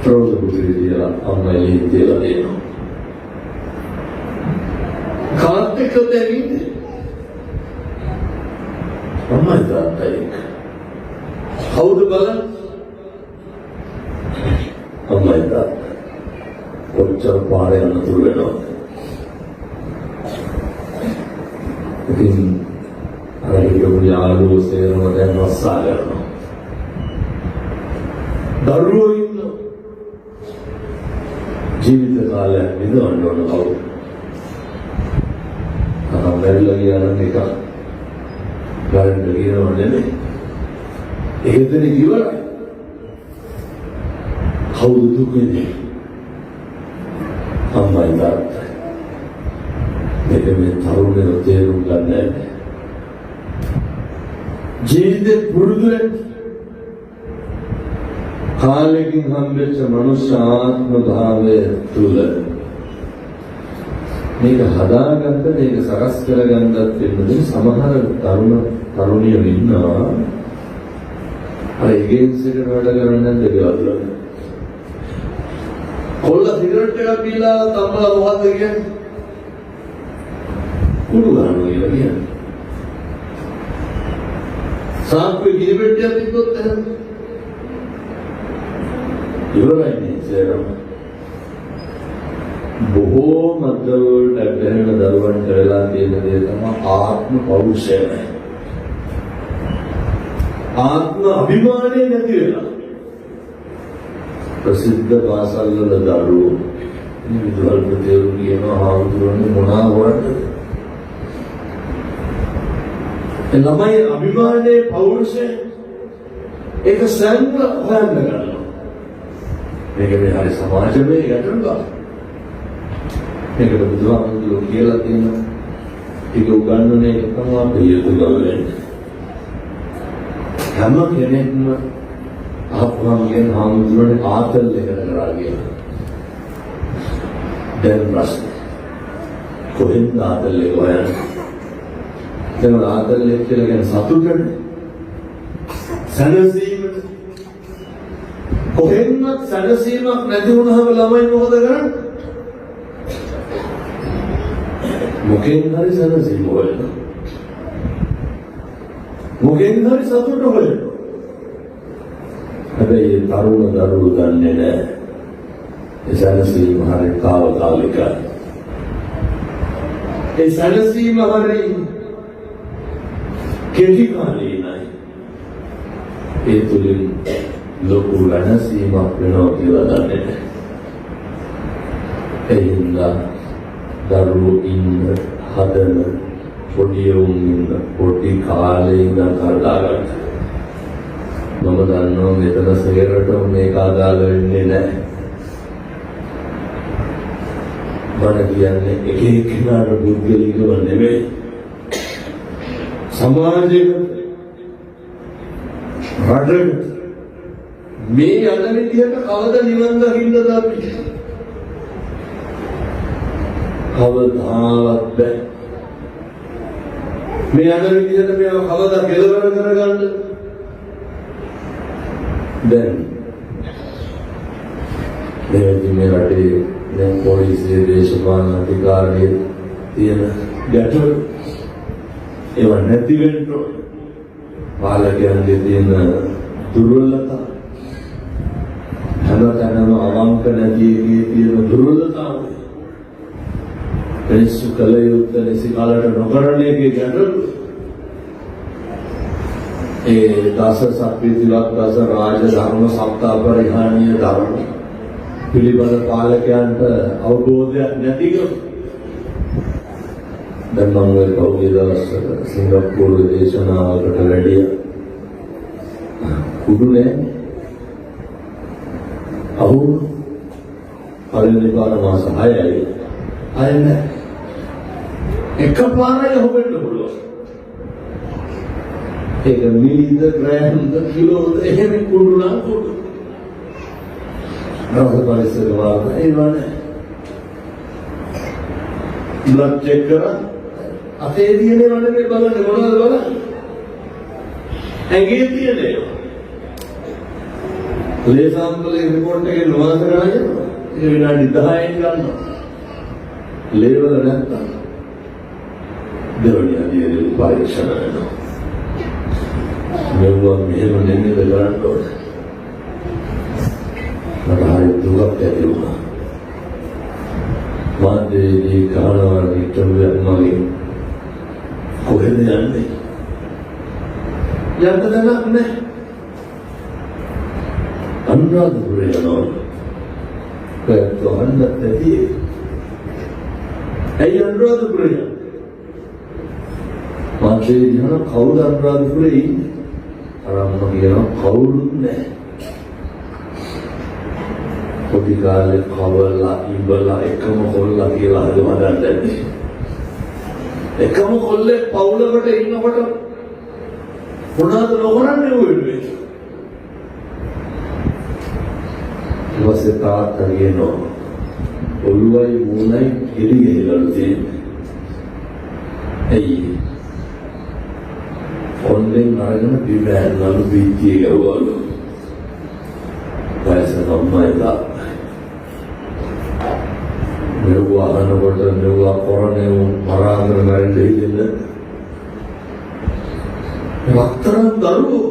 ප්‍රෝසබුගේ දිලා අම්මයි දිලා දෙනවා. කාත් එක්ක දැරින්නේ. අම්මයි තාත්තයි. කවුද බලන්නේ? අම්මයි තාත්තා. කොච්චර පාරේ යන තුරු වෙනවද? ඉතින් අර හිටපු යාළුවෝ සේරම දැන් රස්සා කරනවා. දරුවෝ ඉන්න ජීවිත කාලයක් විඳවන්න ඕන කවුද? මැරිලා ගියා නම් එක ගාරන්ටි කියනවා නෙමෙයි. ඒකෙන් ඉවරයි. කවුද දුක වෙන්නේ? අම්මයි තාත්තයි. මේක මේ තරුණයෝ තේරුම් ගන්න නැහැ. ජීවිතේ පුරුදු වෙන්න කාලෙකින් හම්බෙච්ච මනුෂ්‍ය ආත්ම භාවය තුල මේක හදාගන්න මේක සකස් කරගන්නත් වෙන්නේ සමහර තරුණියෝ ඉන්නවා අර ඒගෙන්ස් එකට වැඩ කරන්නේ නැද්ද කියලා. කොල්ල සිගරට් එකක් බීලා තම්මලා මොකද්ද කියන්නේ? කුඩු ගන්නවා කියලා කියන්නේ. සාක්කුවේ ගිනිපෙට්ටියක් තිබ්බොත් එහෙම ඉවරයි නේ සේරම. බොහෝ මද්දවලට ගැහෙන දරුවන්ට වෙලා තියෙන දේ තමයි ආත්ම පෞරුෂය. ආත්ම අභිමානය නැති වෙලා. ප්‍රසිද්ධ පාසල් වල දරුවෝ විදුහල් ප්‍රතිවරු කියනවා හාමුදුරනේ මොනවා වරද? ළමයි අභිමානයේ පෞරුෂය ඒක සැංග හොයන්න ගන්නවා. මේක මේ හරි සමාජමය ගැටලුවක්. මේකට බුදුහාමුදුරුවෝ කියලා තියෙනවා ඒක උගන්වන එක තමයි අපේ යුතුයකම. හැම කෙනෙක්ම ආපුවම කියන හාමුදුරුවනේ ආතල් එකට කරා කියලා. දැන් ප්‍රශ්න කොහෙන්ද ආතල් එක හොයන්නේ? දැන් ආතල් එක කියලා කියන සතුටනේ සැනසීමට කොහෙන්වත් සැනසීමක් නැති වුණාම ළමයි මොකද කරන්නේ? මොකෙන් හරි සැනසීම හොයනවා. මොකෙන් හරි සතුට හොයනවා. හැබැයි තරුණ දරුවෝ දන්නේ නැහැ. ඒ සැනසීම හරි తాවකාලිකයි. ඒ සැනසීම හරි කෙටි කාලීනයි. ඒ තුලින් ලොකු වෙනසීමක් වෙනවා කියලා දන්නේ නැහැ. ඒ හින්දා දරුවෝ ඉන්න හදන පොඩි උන් ඉන්න පොඩි කාලේ ඉඳන් කරදාගන්න. මම දන්නවා මෙතන සේරට මේක අදාළ වෙන්නේ නැහැ. මම කියන්නේ එක එක්කෙනාට බුද්ධලිකව නෙමෙයි. සමාජයක රටක මේ යන විදිහට කවද නිවන් දකින්නද අපි? කවදාවත් බැහැ. මේ යන විදිහට මේව කවදා කෙලවර කරගන්නද? දැන් මේ රටේ දැන් පොලිසිය දේශපාලන අධිකාරිය තියෙන ගැටලු ඒවා නැති වෙන්න ඕනේ. පාලකයන්ගේ තියෙන දුර්වලතා හැමතැනම අවංක නැති එකේ තියෙන දුර්වලතාව මිනිස්සු කල යුත්තේ නිසිකාලට නොකරන එකේ ගැටලු ඒ දස සත්‍විතිවත් දස රාජ ධර්ම සප්තාපරිහානීය ධර්ම පිළිබඳ පාලකයන්ට අවබෝධයක් නැතිකම දැන් මම ඔය පෞද්ගලික දවස්වල සිංගප්පූරු දේශනාවකට වැඩිය කුඩු නෑ අවුරුදු පළවෙනි පාර මාස 6යි අයන එකපාරයි හොබෙන්න පුළුවන් ඒක මිලිද ග්‍රෑම්ද කිලෝද එහෙම කුඩු නම් කුඩු නවක පරිසර වාර්ත ඒ වනේ බ්ලඩ් චෙක් කරා අපේ DNA වලනේ බලන්නේ මොනවද බලන්නේ ඇඟේ තියෙන ඒවා ලේ සාම්පලේ රිපෝට් එකේ නොවාස කරා යනවා ඒ විනාඩි 10න් ගන්නවා ලේ වල නැත්තම් දෙවනිය දිනේ පරීක්ෂණ කරනවා මෙවුවා මෙහෙම නෙමෙයි බලන්න ඕනේ මට හරි දුකක් ඇති වුණා මාදේදී කාලවල ඉතුරුයක් මගේ කොහෙද යන්නේ යන්න දෙයක් නැහැ අනුරාධපුරේ යනවා ඒත් හොන්නත් ඇති ඇයි අනුරාධපුරේ මාදේදී යන කවුද අනුරාධපුරේ ඉන්නේ අරම්ම කියන කවුරුත් නැහැ පොඩි කාලේ කවලා ඉබලා එකම කොල්ලා කියලා හදවදන්නේ එකම කොල්ලේ පවුලකට ඉන්නකොට මොනවද නොකරන්නේ වෙන්නේ ඊපස්සේ තාත්තා කියනවා ඔළුවයි මූණයි කිරි ගහලා තියෙන්නේ ඇයි ඔන්ලෙන් අරගෙන පිටෑනලු බීචිය ගවවලු වයස සම්මයිලා මෙවුවා අහනකොට මෙවුවා කොරණේ මරාගෙන මැරෙන්න හිතෙන්නේ වක්තරන් දරුවෝ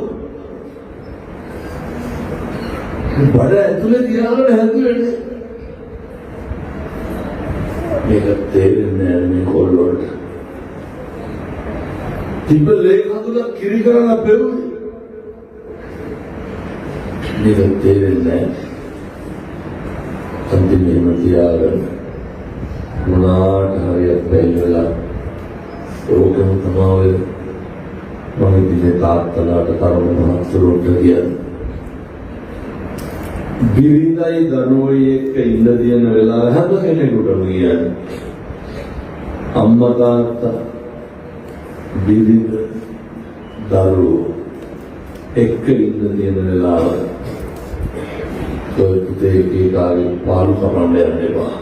බඩ ඇතුලේ තියාගෙන හැදුවේ මේක තේරෙන්නේ නැහැ මේ කොල්ලොට තිබ්බලේ කඳුල කිරි කරලා පෙරුනේ මේක තේරෙන්නේ නැහැ අන්තිමේම තියාගෙන මොනාට හරියක් බැලලා ඕකම තමයි මම ඉන්නේ තාත්තලාට තරම මහත්තුරුන්ට කියන්නේ බිරිඳයි දරුවෝයි එක්ක ඉඳ දින වෙලාව හැම කෙනෙකුටම කියන්නේ අම්මා තාත්තා බිරිඳ දරුවෝ එක්ක ඉඳ දින වෙලාව ඔය පුතේ කාගේ පාළු කපන්න යන්න එපා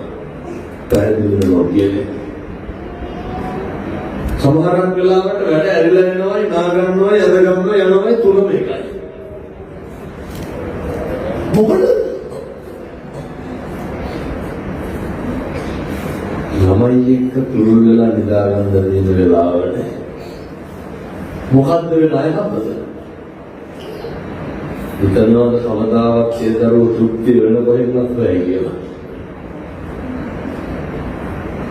පැහැදිලිව කියන්නේ සමහරක් වෙලාවට වැඩ ඇරිලා යනවායි නා ගන්නවායි අද ගන්නවා යනවායි තුනම එකයි මොකද ළමයි එක්ක තුරුල් වෙලා නිදා ගන්න දින වෙලාවට මොකද්ද වෙලා යන්නේ හිතනවාද කවදාවත් ඒ දරුවෝ තෘප්ති වෙන කොහෙන්වත් වෙයි කියලා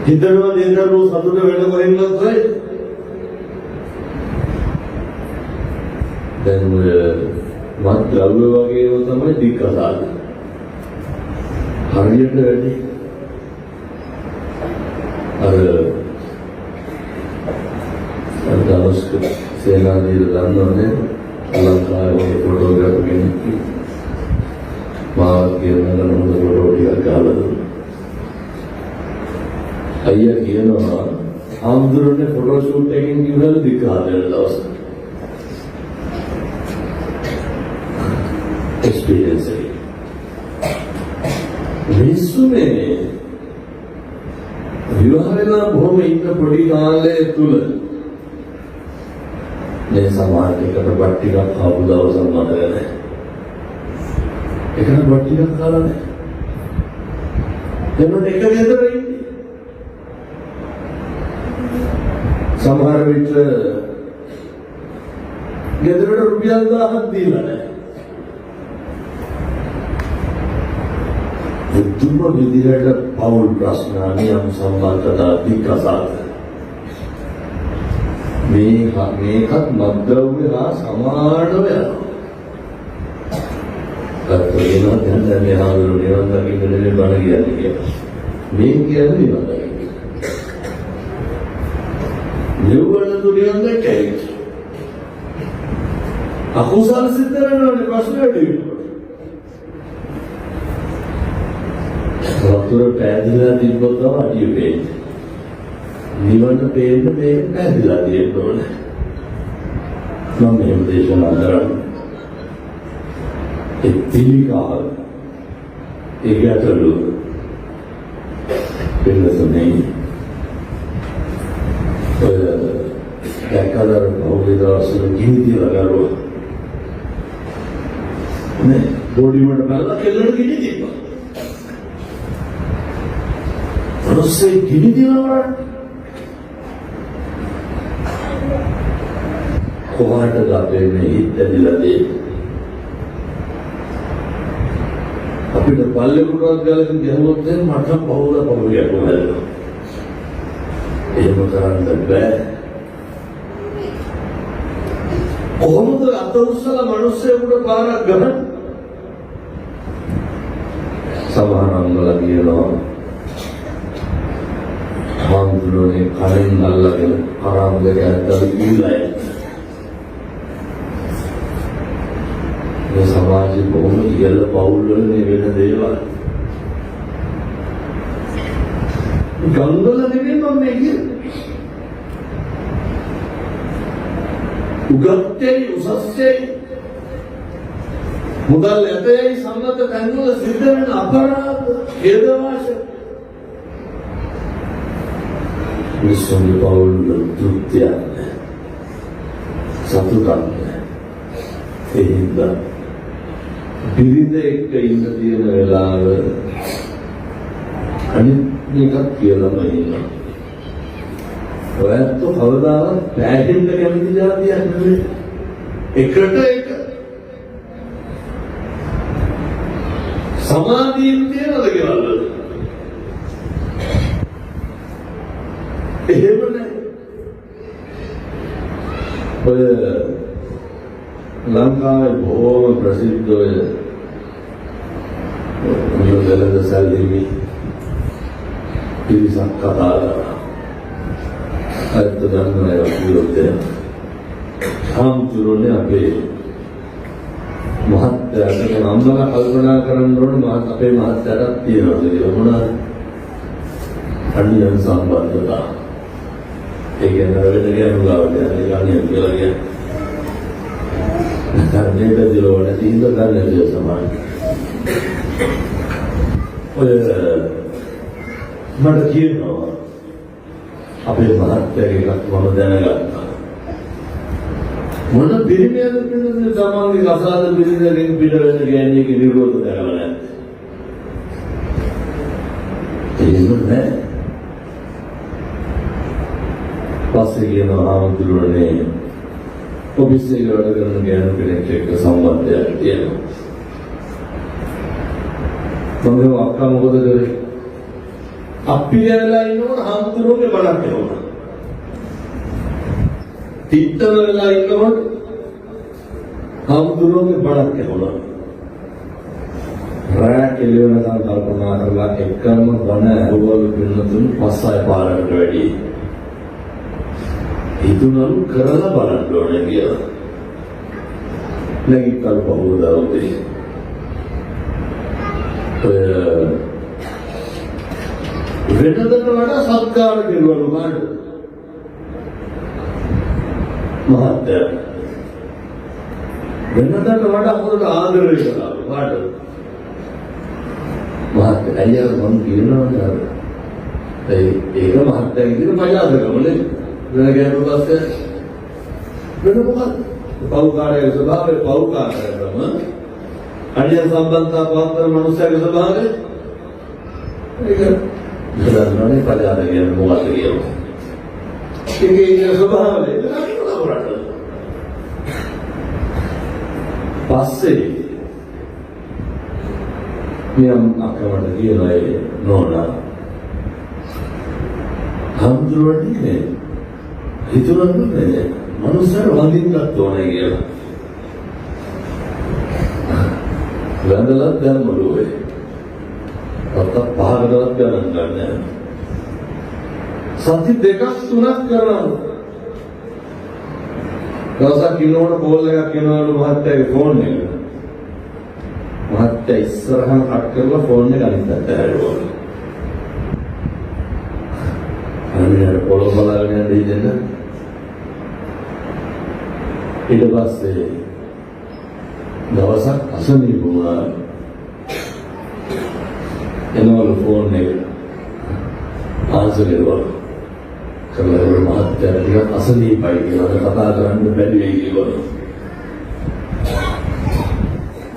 හිතනවා ඒ දරුවෝ සතුට වෙන කොහෙන්වත් වෙයි දැන් මත් ද්‍රව්‍ය වගේම තමයි දික්කසාද හරියට වැඩි අර දවස්ක සේනාධීර දන්නවනේ ලංකාවේ ෆොටෝග්‍රැෆර් කෙනෙක් මාත් කියනවා නේද ෆොටෝ ටිකක් ගහලා දුන්නා අයියා කියනවා ආම්දුරනේ ෆොටෝ ෂූට් එකකින් ඉවරද දික්ක හදන දවස් එක්ස්පීරියන්ස් එක විශ්වනේ විවාහලා බොහොම ඉන්න පොඩි කාලේ තුල මේ සමාජයකට බට්ටියක් ආපු දවසක් මතක නැහැ. ඒකට බට්ටියක් කාලා නැහැ. එතකොට එක ගෙදර ඉන්නේ. සමහර විට ගෙදරට රුපියල් 1000ක් දීලා නැහැ. දුම විදිහට පෞල් ප්‍රශ්න නියම සම්බන්ධතා විකසාද මේකත් මද්ද්‍රව්‍ය හා සමානව යනවා. අත්දැකීම දැන් මේ ආවරු නිවන් දකින්න දෙන්නේ බණ කියන්නේ කියලා. මේ කියන්නේ නිවන් දකින්න. නිවන දුනියන් දැක්කේ. අකුසල සිද්ධ වෙනවනේ ප්‍රශ්න වැඩි වෙනවා. වතුර පෑදිලා තිබ්බොත් තමයි අඩිය පේන්නේ. නිවන පේන්න මේක පෑදිලා තියෙන්න ඕනේ. මම මේ දේශනා කරන්නේ ඒ පිළිකාව ඒකටලු පිළිසොනේ දැකලා බෞද්ධ ගිනිතිලා ගාරුවා නේ බෝඩි වලට බලලා කෙල්ලට ගිනි තිබ්බා. මොනසේ ගිනි තියනවා කොහාටද අපේ මේ හිත ඇදලා තියෙන්නේ. අපිට පල්ලෙකුටවත් ගලකින් ගහුවොත් දැන් මට පවුලක් කොහෙද? එහෙම කරන්න බෑ. කොහොමද අත උස්සලා මිනිස්සුන්ට පාරක් ගන්න? සමහරවල් කියනවා හාමුදුරුවනේ කලින් අල්ලගෙන ආරාම දෙක ඇත්තට ඉන්නයි. මේ සමාජයේ බොහොම ඉහළ පවුල් වල වෙන දේවල්. ගංගල නෙමෙයි මම කියන්නේ. උගත්තේ උසස්සේ මුදල් ඇතේ සම්මත තැන්වල සිද්ධ වෙන අපරාධ හේදවාශ විශ්වගේ පවුල් තෘප්තිය සතුටක් එහෙද බිරිඳ එක්ක ඉන්න තියෙන වෙලාව අනිත් එකක් කියලාම ඉන්නවා. ඔයත් කවදාවත් පැහැදින්න කැමති જાතියක් නෙවෙයි. එකට එක සමාධියෙන් තියනද කියලා. එහෙම නැහැ. ඔය ලංකාවේ බොහෝම ප්‍රසිද්ධ ඔය නියෝදලද සල්ලිමි පිරිසක් කතා කරා. අද දන්නවනේ විරෝධය. හාමුදුරුවනේ අපේ මහත්යාට නම්බල කල්පනා කරන්න ඕනේ අපේ මහත්යාට තියෙනවද කියලා මොනවාද? අනියම් සම්බන්ධතා. ඒ කියන්නේ වෙන ගෑනුගාවට යන්නේ අනියම් කියලා කියන්නේ. මේක දිලවන තීන්ද ගන්න දේ සමාන. ඔය මට කියනවා අපේ මහත්යාගේ එකක් මම දැනගත්තා. මොන පිළිමයද කියන්නේ තමන්ගේ කසාද පිළිදෙලින් පිට වෙන ගෑණියගේ විරෝධ කරලා නැහැ. එහෙම නැහැ. පස්සේ කියනවා ආමුදුරනේ ඔෆිස් එකේ වැඩ කරන ගෑනු කෙනෙක් එක්ක සම්බන්ධයක් තියෙනවා. මම අක්කා මොකද කරේ? අපි වෙලා ඉන්නකොට ආමුදුරනේ බලක් එනවා. තිත්තර වෙලා ඉන්නකොට ආමුදුරනේ බලක් එනවා. රාත් එළිවෙනකන් කල්පනා කරලා එකම වන ඇහුවලු පින්නතුන් පස්සයි පාරකට වැඩි. ඉදුණු කරලා බලන්න ඕනේ කියලා. නැගිටලා පහුවදාවදී. වෙනදට වඩා සත්කාර කෙරුවලු කාට? මහත්තයා. වෙනදට වඩා හොඳට ආදරය කළා කාට? මහත්තයා. අයියා මම කියනවාද? ඒක මහත්තයා කියන මජාදකමනේ. වෙන ගෑනු පස්සේ වෙන මොකක්ද? පෞකාරයේ ස්වභාවය පෞකාරයම අනිය සම්බන්ධතා පවත්වන මනුස්සයගේ ස්වභාවය ඒක දන්නවනේ පජාද කියන්නේ මොකක්ද කියලා. ඒකේ ඉන්න ස්වභාවය ඒක කරන්න. පස්සේ මම අකමැති කියලා ඒ නෝනා හම්දුරන්නේ හිතුවන්නේ මනුස්සයර වඳින්නත් ඕනේ කියලා. වැඳලා දැම්මලුවේ. අත පහකටවත් ගණන් ගන්න. සති දෙකක් තුනක් කරනවා. දවසක් කිනෝන කෝල් එකක් එනවලු මහත්තයාගේ ෆෝන් එක. මහත්තයා ඉස්සරහම කට් කරලා ෆෝන් එක අනිත් පැත්තට හැරුවා. අනිවාර්ය පොළොව බලාගෙන යන්න ඉඳන් ඊට පස්සේ දවසක් අසනීප වුණා. එනවලු ෆෝන් එක ආන්සර් කරුවා. කලවර මහත්තයා ටිකක් අසනීපයි කියලා කතා කරන්න බැරි වෙයි කියලා.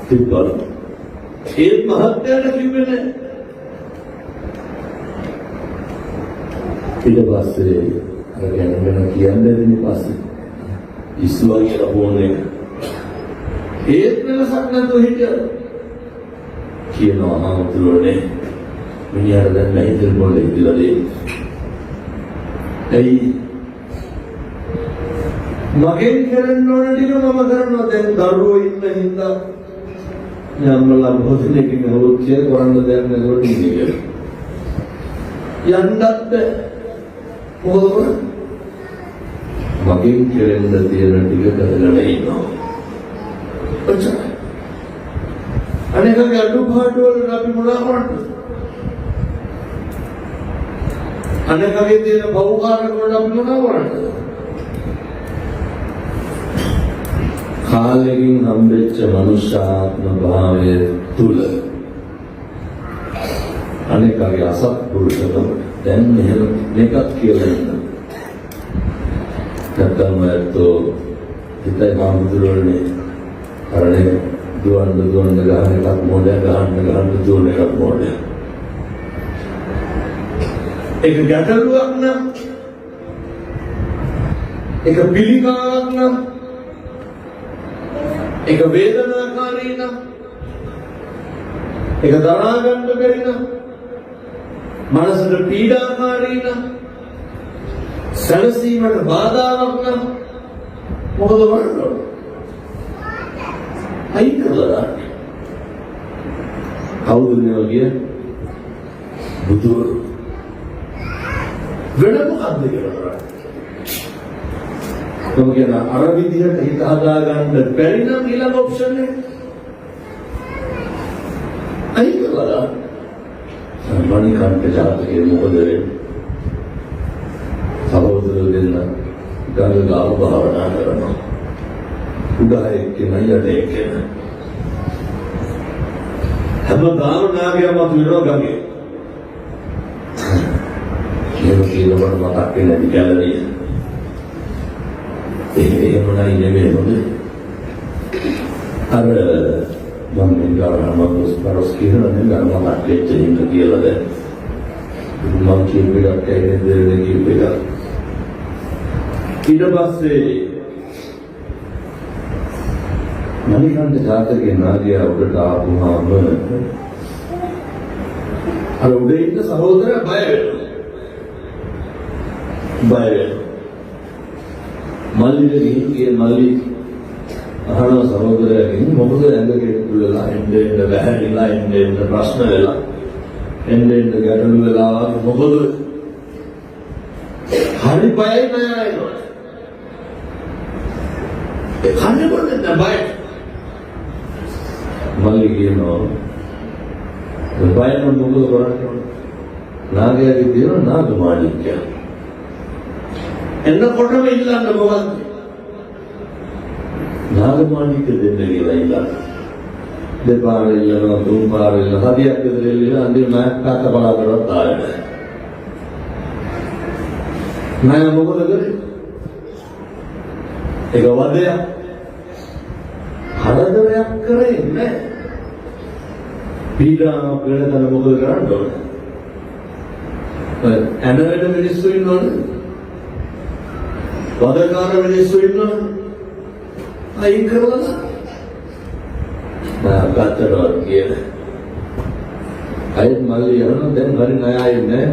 තිබ්බා. ඒ මහත්තයාට කිව්වේ නෑ. ඊට පස්සේ අර ගැන කියන්නේ දෙන්නේ පස්සේ ඉස්වාගේ ෆෝන් එක ඒත් වෙනසක් නැතුව හිටියා. කියනවා හාමුදුරුවනේ මිනිහට දැන් නැහිතල් පොල්ලේ ඉඳලා දෙන්නේ. ඇයි මගෙන් කරන්න ඕන ටික මම කරනවා. දැන් දරුවෝ ඉන්න හින්දා යම්මලා බොහෝසෙකින් හොච්චේ කරන්න දෙයක් නැතුව ඉන්නේ. යන්නත් මොකද මගෙන් කරන්න තියෙන ටික කරගෙන ඉන්නවා. ඔච්චරයි. අනේකගේ අඩුපාඩු වල අපි මොනවා කරන්නේ? අනේකගේ තියෙන බහුකාරක වල අපි මොනවා කරන්නේ? කාලෙකින් හම්බෙච්ච මනුෂ්‍යාත්ම භාවය තුල අනේකගේ අසත්පුරුෂකම දැන් මෙහෙම මේකක් කියලා ඉන්නවා. නැත්නම් ඇත්තෝ හිතයි හාමුදුරුවනේ අරනේ දුවන්න ගහන එකක් මොඩේ ගහන්න දුවන එකක් මොඩේ. ඒක ගැටලුවක් නම් ඒක පිළිකාවක් නම් ඒක වේදනාකාරී නම් ඒක දරා ගන්න බැරි නම් මනසට පීඩාකාරී නම් සැලසීමට බාධාවක් නම් මොකද කරන්නේ? අයින් කරලා කවුද මේ වගේ බුදුරු වෙන මොකක්ද කියලා කරන්නේ? කියන අර විදිහට හිත හදා ගන්න බැරි නම් ඊළඟ ඔප්ෂන් එක අයින් කරලා සම්මානිකාන්ත ජාතකයේ මොකද වෙන්නේ? සහෝදර දෙන්න ගාව භාවනා කරනවා. උදා එක්කෙනා යට එක්කෙනා. හැමදාම නාගයා මත වෙනවා ගඟේ. ඒක කියනකොට මතක් වෙන්නේ නැති කැලණිය. එහෙම නයි නෙමෙයි නෝනේ. අර මම ගානමස් පරස් කියනනේ ගානම අට්ටෙච්ච ඉන්න කියලා දැන් මම කියපේකට කැලේ කියපේකට ඊට පස්සේ මණිකන්ද ජාතකයේ නාගයා උඩට ආවම අර උඩ ඉන්න සහෝදරයා බය වෙනවා. මල්ලිගේ මල්ලි අහන සහෝදරයාගෙන් මොකද ඇඟට කුල්ලලා එන්නේ වැහැරිලා එන්නේ ප්‍රශ්න වෙලා එන්නේ ගැටලු වෙලා මොකද හරි බයයි නෑ. ඒ කන්නේ මොකද බය? මල්ලි කියනවා බයන මොකද කරන්නේ? නාගයාගේ තියෙන නාගමාණික්කය. එන්නකොටම ඉල්ලන්න මොකද්ද? නාගමාණික්ක දෙන්න කියලා ඉල්ලන්න. දෙපාර ඉල්ලනවා තුන් පාර ඉල්ලනවා හදියක් විතර ඉල්ලලා අන්තිම මෑත් කාට බලාපොරොත්තු ආවේ නෑ. මම මොකද කරේ? ඒක වදයක්. හරදරයක් කරේ නෑ. පීඩාවක් වෙනතන මොකද කරන්න ඕනේ? ඇනවැඩ මිනිස්සු ඉන්නවනේ. වදකාර මිනිස්සු ඉන්නවනේ. අයින් කරලා ගත්තනවා කියන. අයිත් මල්ලි යනවා දැන් හරි ණයයි නෑ.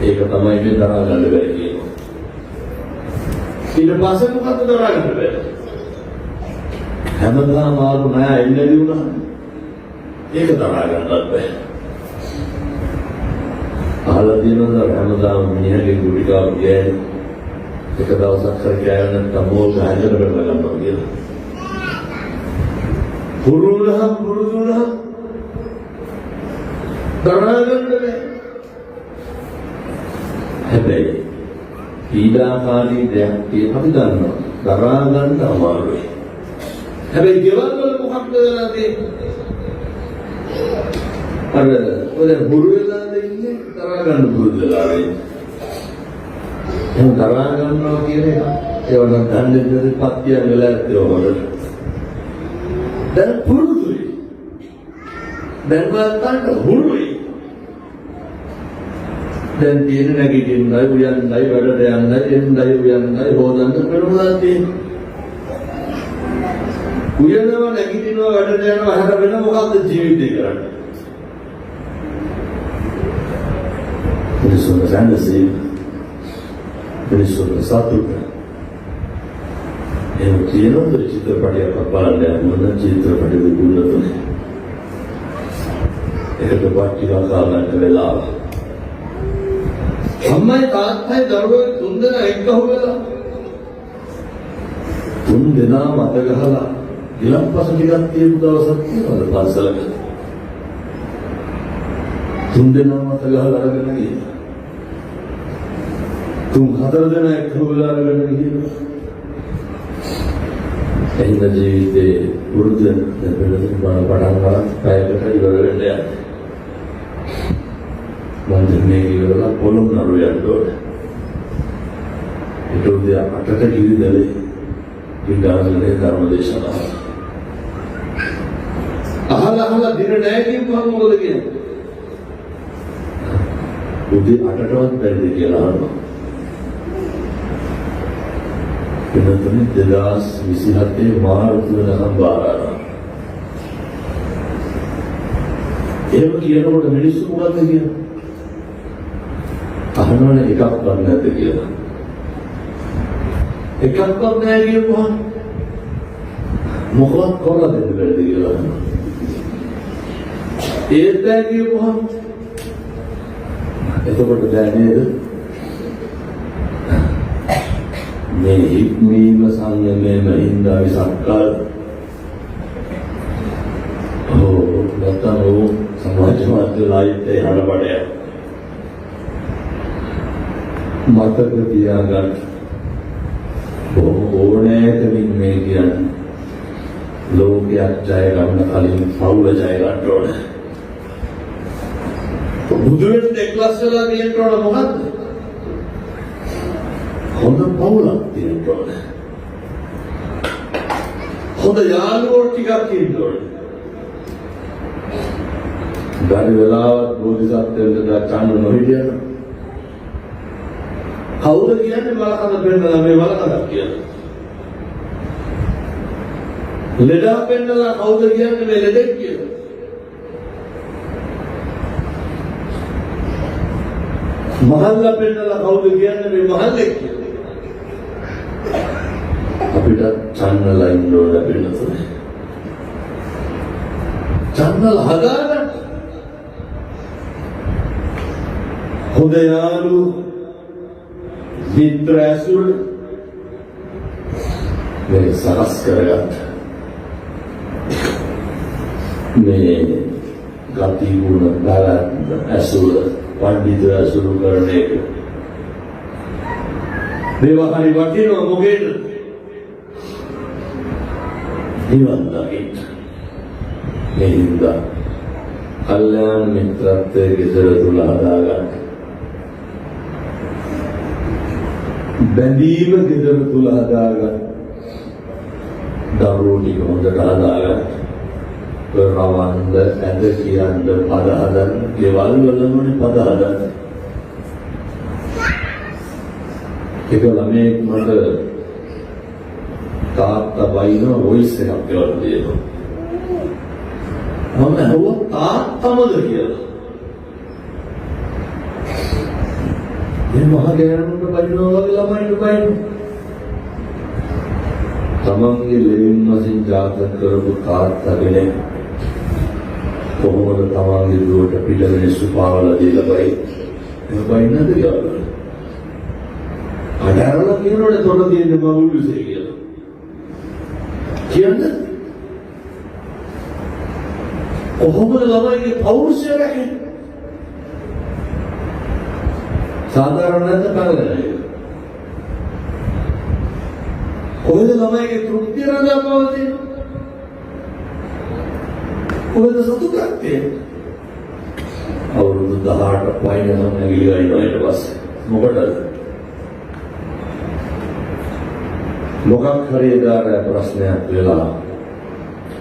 ඒක තමයි මේ දරා ගන්න බැරි කියනවා. ඊට පස්සේ මොකද දරා ගන්න බැරි? හැමදාම ආරු ණය එන්නේ වුණා. ඒක දරා ගන්නත් බැහැ. අහලා තියෙනවා හැමදාම මිනිහගේ ගුටිකාව කියන්නේ එක දවසක් හරි කෑවෙන තමෝල් ගහකට බෙදලා ගන්නවා කියලා. පුරුදුනා දරා ගන්න බැහැ. හැබැයි පීඩාකාරී දෙයක් තියෙන අපි දන්නවා දරා ගන්න අමාරුයි. හැබැයි ගෙවල් වල මොකක්ද වෙලා තියෙන්නේ? අර ඔය බුරු වෙලාද ඉන්නේ දරා ගන්න පුරුදු වෙලා ඉන්නේ. එහෙනම් දරා ගන්නවා කියන එක ඒවනම් දන්නේ පත්තිය වෙලා තියෙනවා. දැන් පුරුදුයි. දැන් වාත්තන්ට බුරුයි. දැන් තියෙන නැගිටින්නයි උයන්නයි වැඩට යන්නයි එන්නයි උයන්නයි හොදන්න කරනවා තියෙන්නේ. උයනවා නැගිටිනවා වැඩට යනවා හර වෙන මොකක්ද ජීවිතේ කරන්නේ? මිනිස්සුන්ට සැනසීම මිනිස්සුන්ට සතුට එහෙම කියනොත් චිත්‍රපටයක් බලන්න මොන චිත්‍රපටයද දුන්නොත් ඒකට වාක්‍යයක් ගන්නට වෙලාව අම්මයි තාත්තයි දරුවෝ තුන්දෙනා එක්ක හොයලා තුන්දෙනා මත ගහලා ඉලක්කස ටිකක් තියපු දවසක් තියෙනවද පන්සලක තුන්දෙනා මත ගහලා අරගෙන ගියා तुम हतर देना एक खुला लगने की ऐसा जीविते उर्द पढ़ाना काय करता ही बड़े ले मंदिर में की वाला कोलम ना रोया तो itu dia अटक गिरी दले किंडास ले धर्मदेशना अहला दिन नए की हम बोल गए उदी अटटවත් බැරිද කියලා අහනවා එතනදී 2027 මාර්තු වෙනකම් බාරනවා. එහෙම කියනකොට මිනිස්සු මොකද්ද කියන්නේ? අහනවනේ එකක් ගන්න නැද්ද කියලා. එකක්වත් නැහැ කියපුවා. මොකක්ද කරලා දෙන්න බැරිද කියලා අහනවා. ඒත් නැහැ කියපුවා. එතකොට දැන් නේද? මේ හික්මීම සංයමයේ මහින්දා විසක්කල් නැත්නම් සමාජ මාධ්‍යවලයි හරබඩය මතක තියාගන්න ඕනෑකමින් මේ කියන්නේ ලෝකයක් ජය ගන්න කලින් පවුල ජය ගන්න ඕනේ බුදු වෙන එක්ලස් වෙලා තියෙන්න ඕන මොකද්ද හොඳ පවුලක් තියෙන්න ඕනේ. හොඳ යාළුවෝ ටිකක් ඉන්න ඕනේ. බැරි වෙලාවත් බෝධිසත්වයන්ට චන්න නොහිටියන. කවුද කියන්නේ බලකඳ පෙන්නලා මේ බලකඳක් කියන්නේ. ලෙඩා පෙන්නලා කවුද කියන්නේ මේ ලෙඩෙක් කියලා. මහල්ලා පෙන්නලා කවුද කියන්නේ මේ මහල්ලෙක් කියලා. අපිට channel ඉන්න ඕන වෙනතුනේ. channel හදාගන්න. හොඳ යාළු මිත්‍ර ඇසුර මේ සකස් කරගන්න. මේ ගති ගුණ බලන්න ඇසුර පඬිතු ඇසුර කරන එක. මේවා හරි වටිනවා මොකේද? නිවන් දකින්න. මේ හින්දා කල්යාණ මිත්‍රත්වයේ ගෙදර තුල හදාගන්න. බැඳීම ගෙදර තුල හදාගන්න. දරුවෝ ටික හොඳට හදාගන්න. රවන්ද ඇද කියන්න පද හදන්න. ගෙවල් වලමනේ පද හදන්න. ඒක ළමයෙක් මට තාත්තා වයින් වොයිස් එකක් කියලා දෙනවා. මම ඇහුවා තාත්තමද කියලා. මේ මහගෑනුන්ට බයිනවා වගේ ළමයින්ට බයිනවා. තමන්ගේ ලෙවින් මසින් ජාතක කරපු තාත්තා කෙනෙක් කොහොමද තමන්ගේ දුවට පිළිවෙල සුපාවල දීලා බයින්නද කියලා. අඩාරලා කියනකොට තොර තියෙන මවුලුසේ කියලා. කියන්නේ කොහොමද ළමයිගේ පෞරුෂය රැකෙන්නේ? සාධාරණ නැද්ද බලන්න. කොහෙද ළමයිගේ තෘප්තිය රඳා පවතින? කොහෙද සතුටක් තියෙන්නේ? අවුරුදු 18 වයින් නම් ගිහිලා ඉනවා ඊට පස්සේ. මොකටද? මොකක් හරි දාර ප්‍රශ්නයක් වෙලා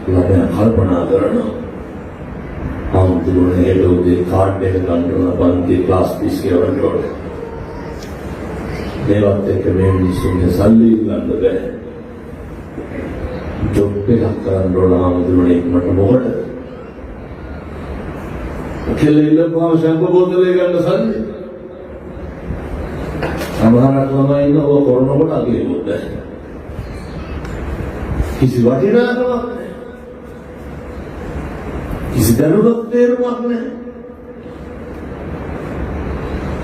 ළමයා කල්පනා කරනවා. ආම්තුරුනේ ඒකෝදී කාඩ් එක ගන්න පන්ති ක්ලාස් ෆීස් ගෙවන්න ඕනේ. මේවත් එක්ක මේ මිනිස්සුන්ගේ සල්ලි ගන්න බෑ. ජොබ් එකක් කරන්න ඕන ආම්තුරුනේ මට මොකටද? කෙල්ලෙන්න පාව ෂැම්පූ බෝතලේ ගන්න සල්ලි. සමහරක් ළමයි ඉන්න ඕක කරනකොට අගේ මොකද? කිසි වටිනාකමක් නැහැ. කිසි දැනුමක් තේරුමක් නැහැ.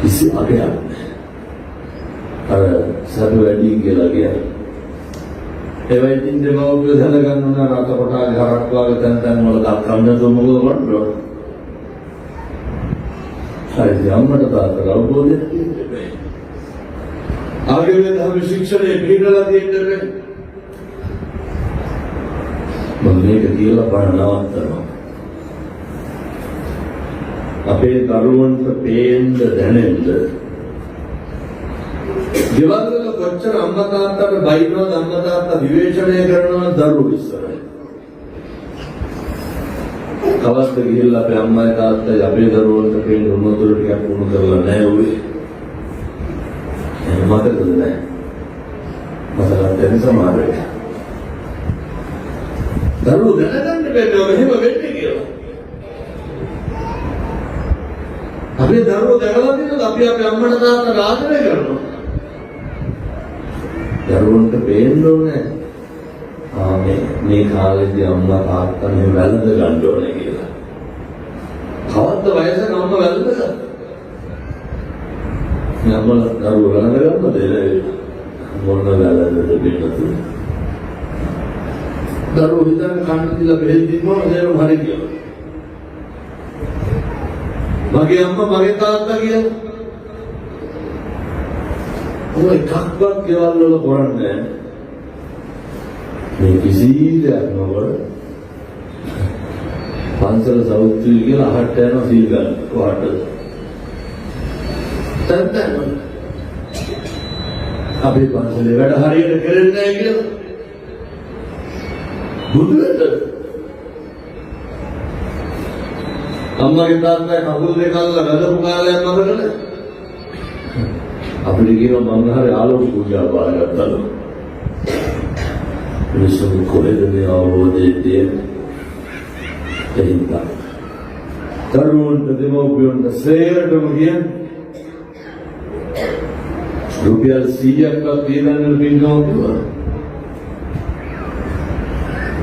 කිසි අගයක් නැහැ. අර සතු වැඩි කියලා කියන්නේ. ඒ වයින් දෙමව්පියෝ දැනගන්න ඕන රට කොටා ගහක් වගේ තැන් වල දක්වන්න දුමුග වඩ. හරි යම්මට තාත්තට අවබෝධයක් තියෙන්නේ. ආගේ ධර්ම ශික්ෂණය පිළිදලා තියෙන්නේ. මම මේක කියලා බණ නවත්තනවා. අපේ දරුවන්ට පේන්න දැනෙන්න ගෙවල් වල කොච්චර අම්මා තාත්තට බයිනවද අම්මා තාත්තා විවේචනය කරනවා දරුවෝ ඉස්සරහින්. කවස්ද ගිහිල්ලා අපේ අම්මයි තාත්තයි අපේ දරුවන්ට පේන්න උණුතුරු ටිකක් වුණු කරලා නැහැ උවේ. එහෙම මතකද නැහැ. මතකද දැන් සමහරවිට දරුවෝ දැනගන්න බැහැ මෙහෙම වෙන්නේ කියලා. අපේ දරුවෝ දැකලා තියෙනවා අපි අපේ අම්මට තාත්තට ආදරය කරනවා. දරුවන්ට පේන්න ඕනේ මේ කාලේදී අම්මා තාත්තා මේ වැළඳ ගන්න ඕනේ කියලා. කවද්ද වයසක අම්මා වැළඳලා? මේ අම්මා දරුවෝ වැළඳ ගන්නද? මොන වැළඳද දෙන්නද? දරුවෝ හිතන්නේ කන්න දීලා බෙහෙත් දීනවා නේද හරි කියලා. මගේ අම්මා මගේ තාත්තා කියලා. ඔය එකක්වත් ගෙවල් වල කරන්නේ මේ කිසි දෙයක් නොකර පන්සල සෞත්වි කියලා අහට යනවා සීල් ගන්න. කොහටද? තත්ත්වය. අපේ පන්සලේ වැඩ හරියට කරන්නේ නැහැ කියලා. බුදුරට අම්මගේ තාත්තගේ කකුල් දෙක අල්ලලා වැදපු කාලයක් මතකද? අපිට කියනවා මම හරි ආලෝක පූජා බාරගත්තලු. මිනිස්සුන් කොහෙද මේ අවබෝධය තියෙන්නේ? එහෙනම් තරුණුන්ට දෙමව්පියන්ට සේරටම කියන්නේ රුපියල් 100ක්වත් දීලා පින්කම් කිව්වා.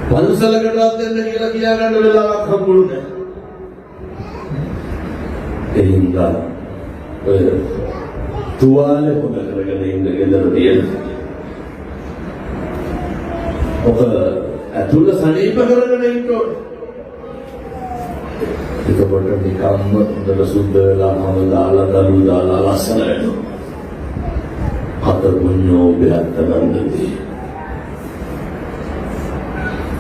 පන්සලකටවත් දෙන්න කියලා කියාගන්න වෙලාවක් හම්බුනේ නැහැ. එහෙනම් ඔය තුවාලේ හොද කරගෙන ඉන්න ගෙදර තියෙන ඔක අතුල සනීප කරගෙන ඉන්න ඕනේ. එතකොට නිකම්ම හොඳට සුද්ධ වෙලා මම දාලා දරු දාලා ලස්සන වෙනවා. හතර පුණ්‍යෝ බයත්තනන්දදී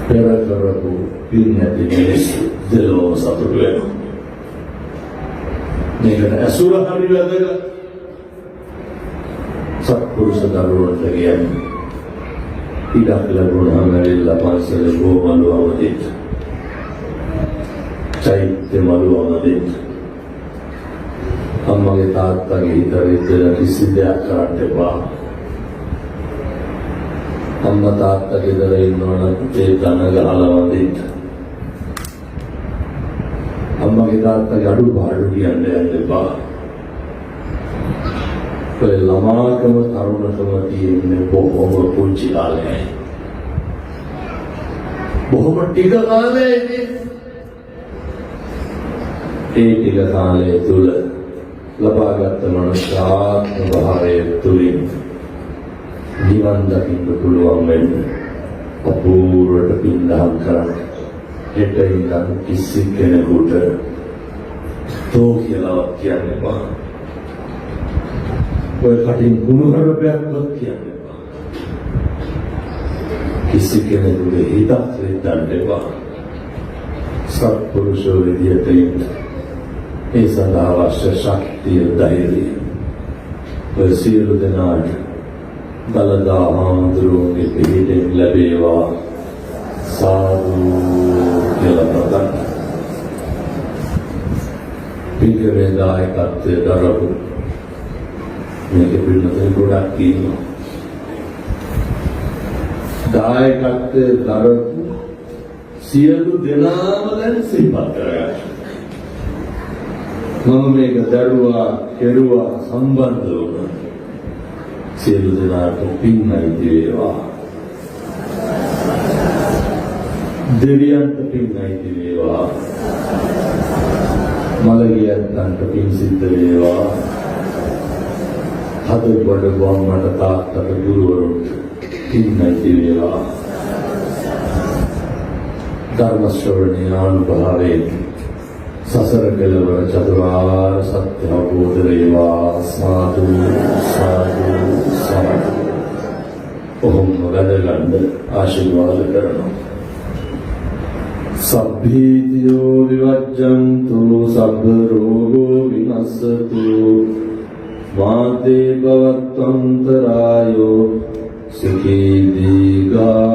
පෙර කරපු පින් නැති මිනිස්සු දෙලොව සතුටු වෙනවා. මේකට අසුර හරි වැදගත්. සත්පුරුෂ දරුවන්ට කියන්නේ ඉඩක් ලැබුණාම ඇවිල්ලා පන්සලේ ගෝමලු අවදිට චෛත්‍ය මලු අවදිට අම්මගේ තාත්තගේ හිත විතර කිසි දෙයක් කරන්න එපා. අම්මා තාත්තා ගෙදර ඉන්නවනම් ඒ ධන ගහලා වඳින්න. අම්මගේ තාත්තගේ අඩුපාඩු කියන්න යන්න එපා. ඔය ළමාකම තරුණකම තියෙන්නේ බොහොම පුංචි කාලේ. බොහොම ටික කාලේනේ. ඒ ටික කාලය තුල ලබාගත් මනුෂ්‍යාත්ම භාවයේ තුලින් නිවන් දකින්න පුළුවන් වෙන්නේ අපූර්වට පින්දහම් කරන්න. හෙට ඉඳන් කිසි කෙනෙකුට තෝ කියලා කියන්න එපා. ඔය කටින් කුණුහරුපයක්වත් කියන්න එපා. කිසි කෙනෙකුගේ හිතක් දෙන්න එපා. සත්පුරුෂෝ විදියට ඉන්න. ඒ සඳහා අවශ්‍ය ශක්තිය ධෛර්යය ඔය සියලු දෙනාට දලදා හාමුදුරුවන්ගේ පිහිටෙන් ලැබේවා. සාදු කියලා ප්‍රාර්ථනා. පින්කමේ දායකත්වයේ දරපු මේක පිළිබඳව ගොඩක් කියනවා. දායකත්වයේ දරපු සියලු දෙනාම දැන් සිහිපත් කරගන්න. මම මේක දරුවා කෙරුවා සම්බන්ධ වුණා. සියලු දෙනාට පින්යි වේවා. දෙවියන්ට පින්යි වේවා. මලගියන්ට පින් සිද්ධ වේවා. හදවත වම්මට තාත්තට ගුරුවරුන්ට පින්යි වේවා. ධර්ම ශ්‍රවණේ අනුභවයෙන් සසර කෙලවර චතුරාර්ය සත්‍ය අවබෝධ වේවා. සාදු සාදු සාදු. ඔහොම වැඩගන්න ආශිර්වාද කරනවා. සබ්බීතියෝ විවජ්ජන්තු සබ්බ රෝගෝ විනස්සතු මාතේ භවත්වන්තරායෝ සුඛී දීඝා